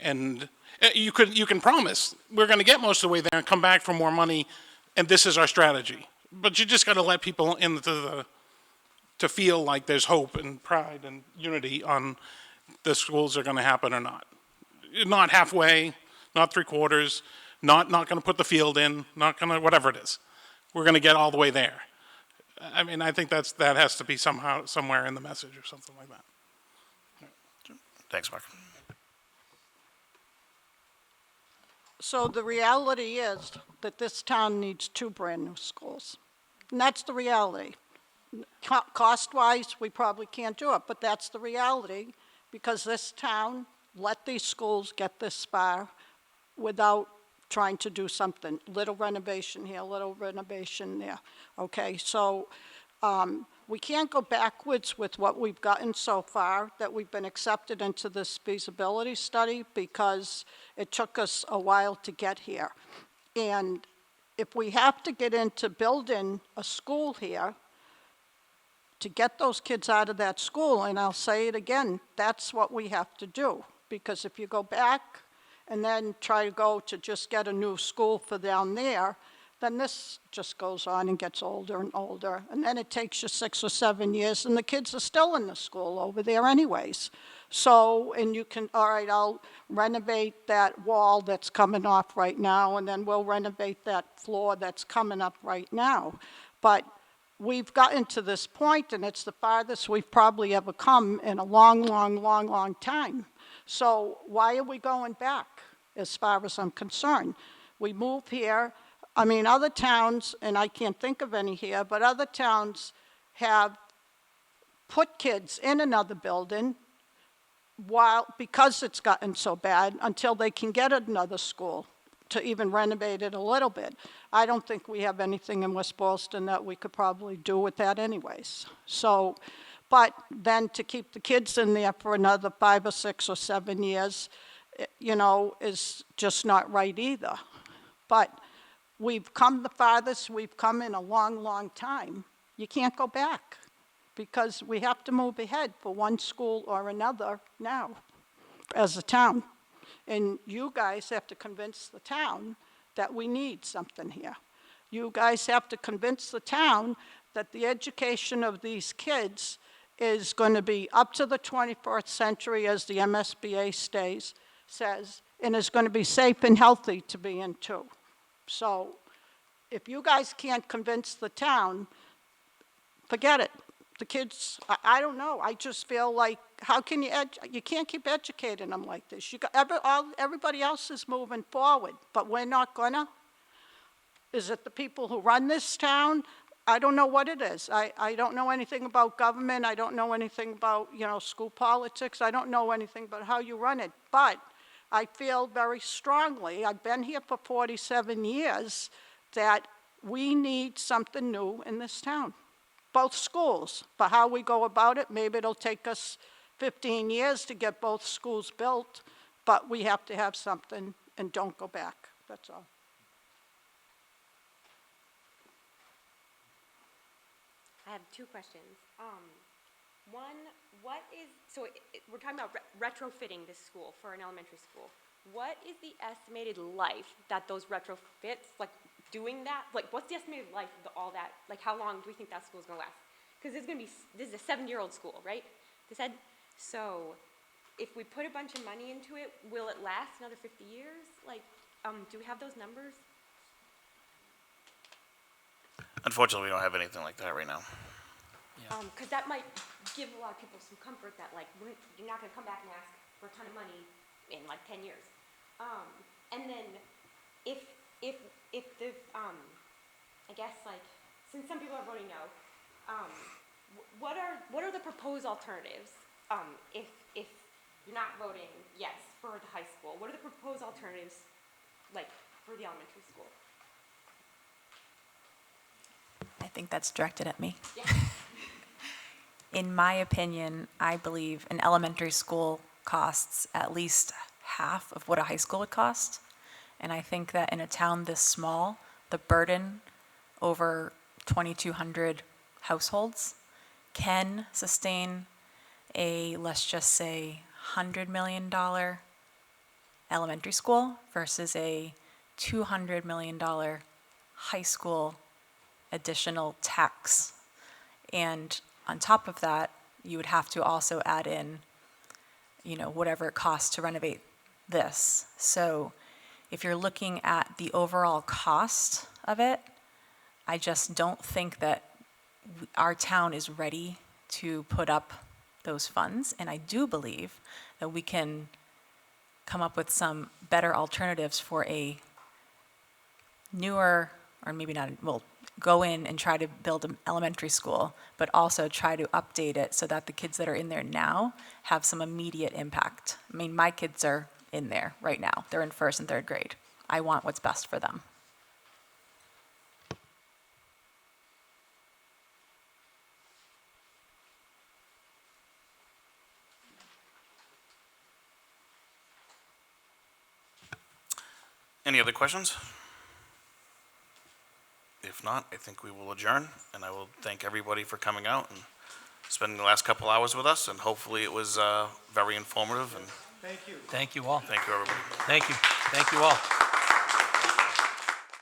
And you can promise, we're going to get most of the way there and come back for more money, and this is our strategy. But you just got to let people to feel like there's hope and pride and unity on the schools are going to happen or not. Not halfway, not three quarters, not going to put the field in, not going to, whatever it is. We're going to get all the way there. I mean, I think that has to be somehow, somewhere in the message or something like that. Thanks, Mark. So the reality is that this town needs 2 brand-new schools. And that's the reality. Cost-wise, we probably can't do it, but that's the reality, because this town let these schools get this far without trying to do something. Little renovation here, little renovation there. Okay, so we can't go backwards with what we've gotten so far, that we've been accepted into this feasibility study, because it took us a while to get here. And if we have to get into building a school here, to get those kids out of that school, and I'll say it again, that's what we have to do. Because if you go back and then try to go to just get a new school for down there, then this just goes on and gets older and older. And then it takes you 6 or 7 years, and the kids are still in the school over there anyways. So, and you can, all right, I'll renovate that wall that's coming off right now, and then we'll renovate that floor that's coming up right now. But we've gotten to this point, and it's the farthest we've probably ever come in a long, long, long, long time. So why are we going back, as far as I'm concerned? We move here. I mean, other towns, and I can't think of any here, but other towns have put kids in another building because it's gotten so bad, until they can get another school to even renovate it a little bit. I don't think we have anything in West Boylston that we could probably do with that anyways. So, but then to keep the kids in there for another 5 or 6 or 7 years, you know, is just not right either. But we've come the farthest we've come in a long, long time. You can't go back, because we have to move ahead for one school or another now as a town. And you guys have to convince the town that we need something here. You guys have to convince the town that the education of these kids is going to be up to the 21st century, as the MSBA says, and is going to be safe and healthy to be in too. So if you guys can't convince the town, forget it. The kids, I don't know, I just feel like, how can you can't keep educating them like this. Everybody else is moving forward, but we're not gonna. Is it the people who run this town? I don't know what it is. I don't know anything about government. I don't know anything about, you know, school politics. I don't know anything about how you run it, but I feel very strongly, I've been here for 47 years, that we need something new in this town. Both schools, but how we go about it, maybe it'll take us 15 years to get both schools built, but we have to have something, and don't go back, that's all. I have 2 questions. One, we're talking about retrofitting this school for an elementary school. What is the estimated life that those retrofits, like doing that, like what's the estimated life of all that? Like how long do we think that school's gonna last? Because this is a 7-year-old school, right? They said, so if we put a bunch of money into it, will it last another 50 years? Like, do we have those numbers? Unfortunately, we don't have anything like that right now. Because that might give a lot of people some comfort that, like, you're not going to come back and ask for a ton of money in, like, 10 years. And then if the, I guess, like, since some people are voting no, what are the proposed alternatives if you're not voting yes for the high school? What are the proposed alternatives, like, for the elementary school? I think that's directed at me. Yeah. In my opinion, I believe an elementary school costs at least half of what a high school would cost. And I think that in a town this small, the burden over 2,200 households can sustain a, let's just say, $100 million elementary school versus a $200 million high school additional tax. And on top of that, you would have to also add in, whatever it costs to renovate this. So if you're looking at the overall cost of it, I just don't think that our town is ready to put up those funds. And I do believe that we can come up with some better alternatives for a newer, or maybe not, well, go in and try to build an elementary school, but also try to update it so that the kids that are in there now have some immediate impact. I mean, my kids are in there right now. They're in 1st and 3rd grade. I want what's best for them. Any other questions? If not, I think we will adjourn, and I will thank everybody for coming out and spending the last couple hours with us, and hopefully it was very informative. And Thank you. Thank you all. thank you, everybody. Thank you. Thank you all.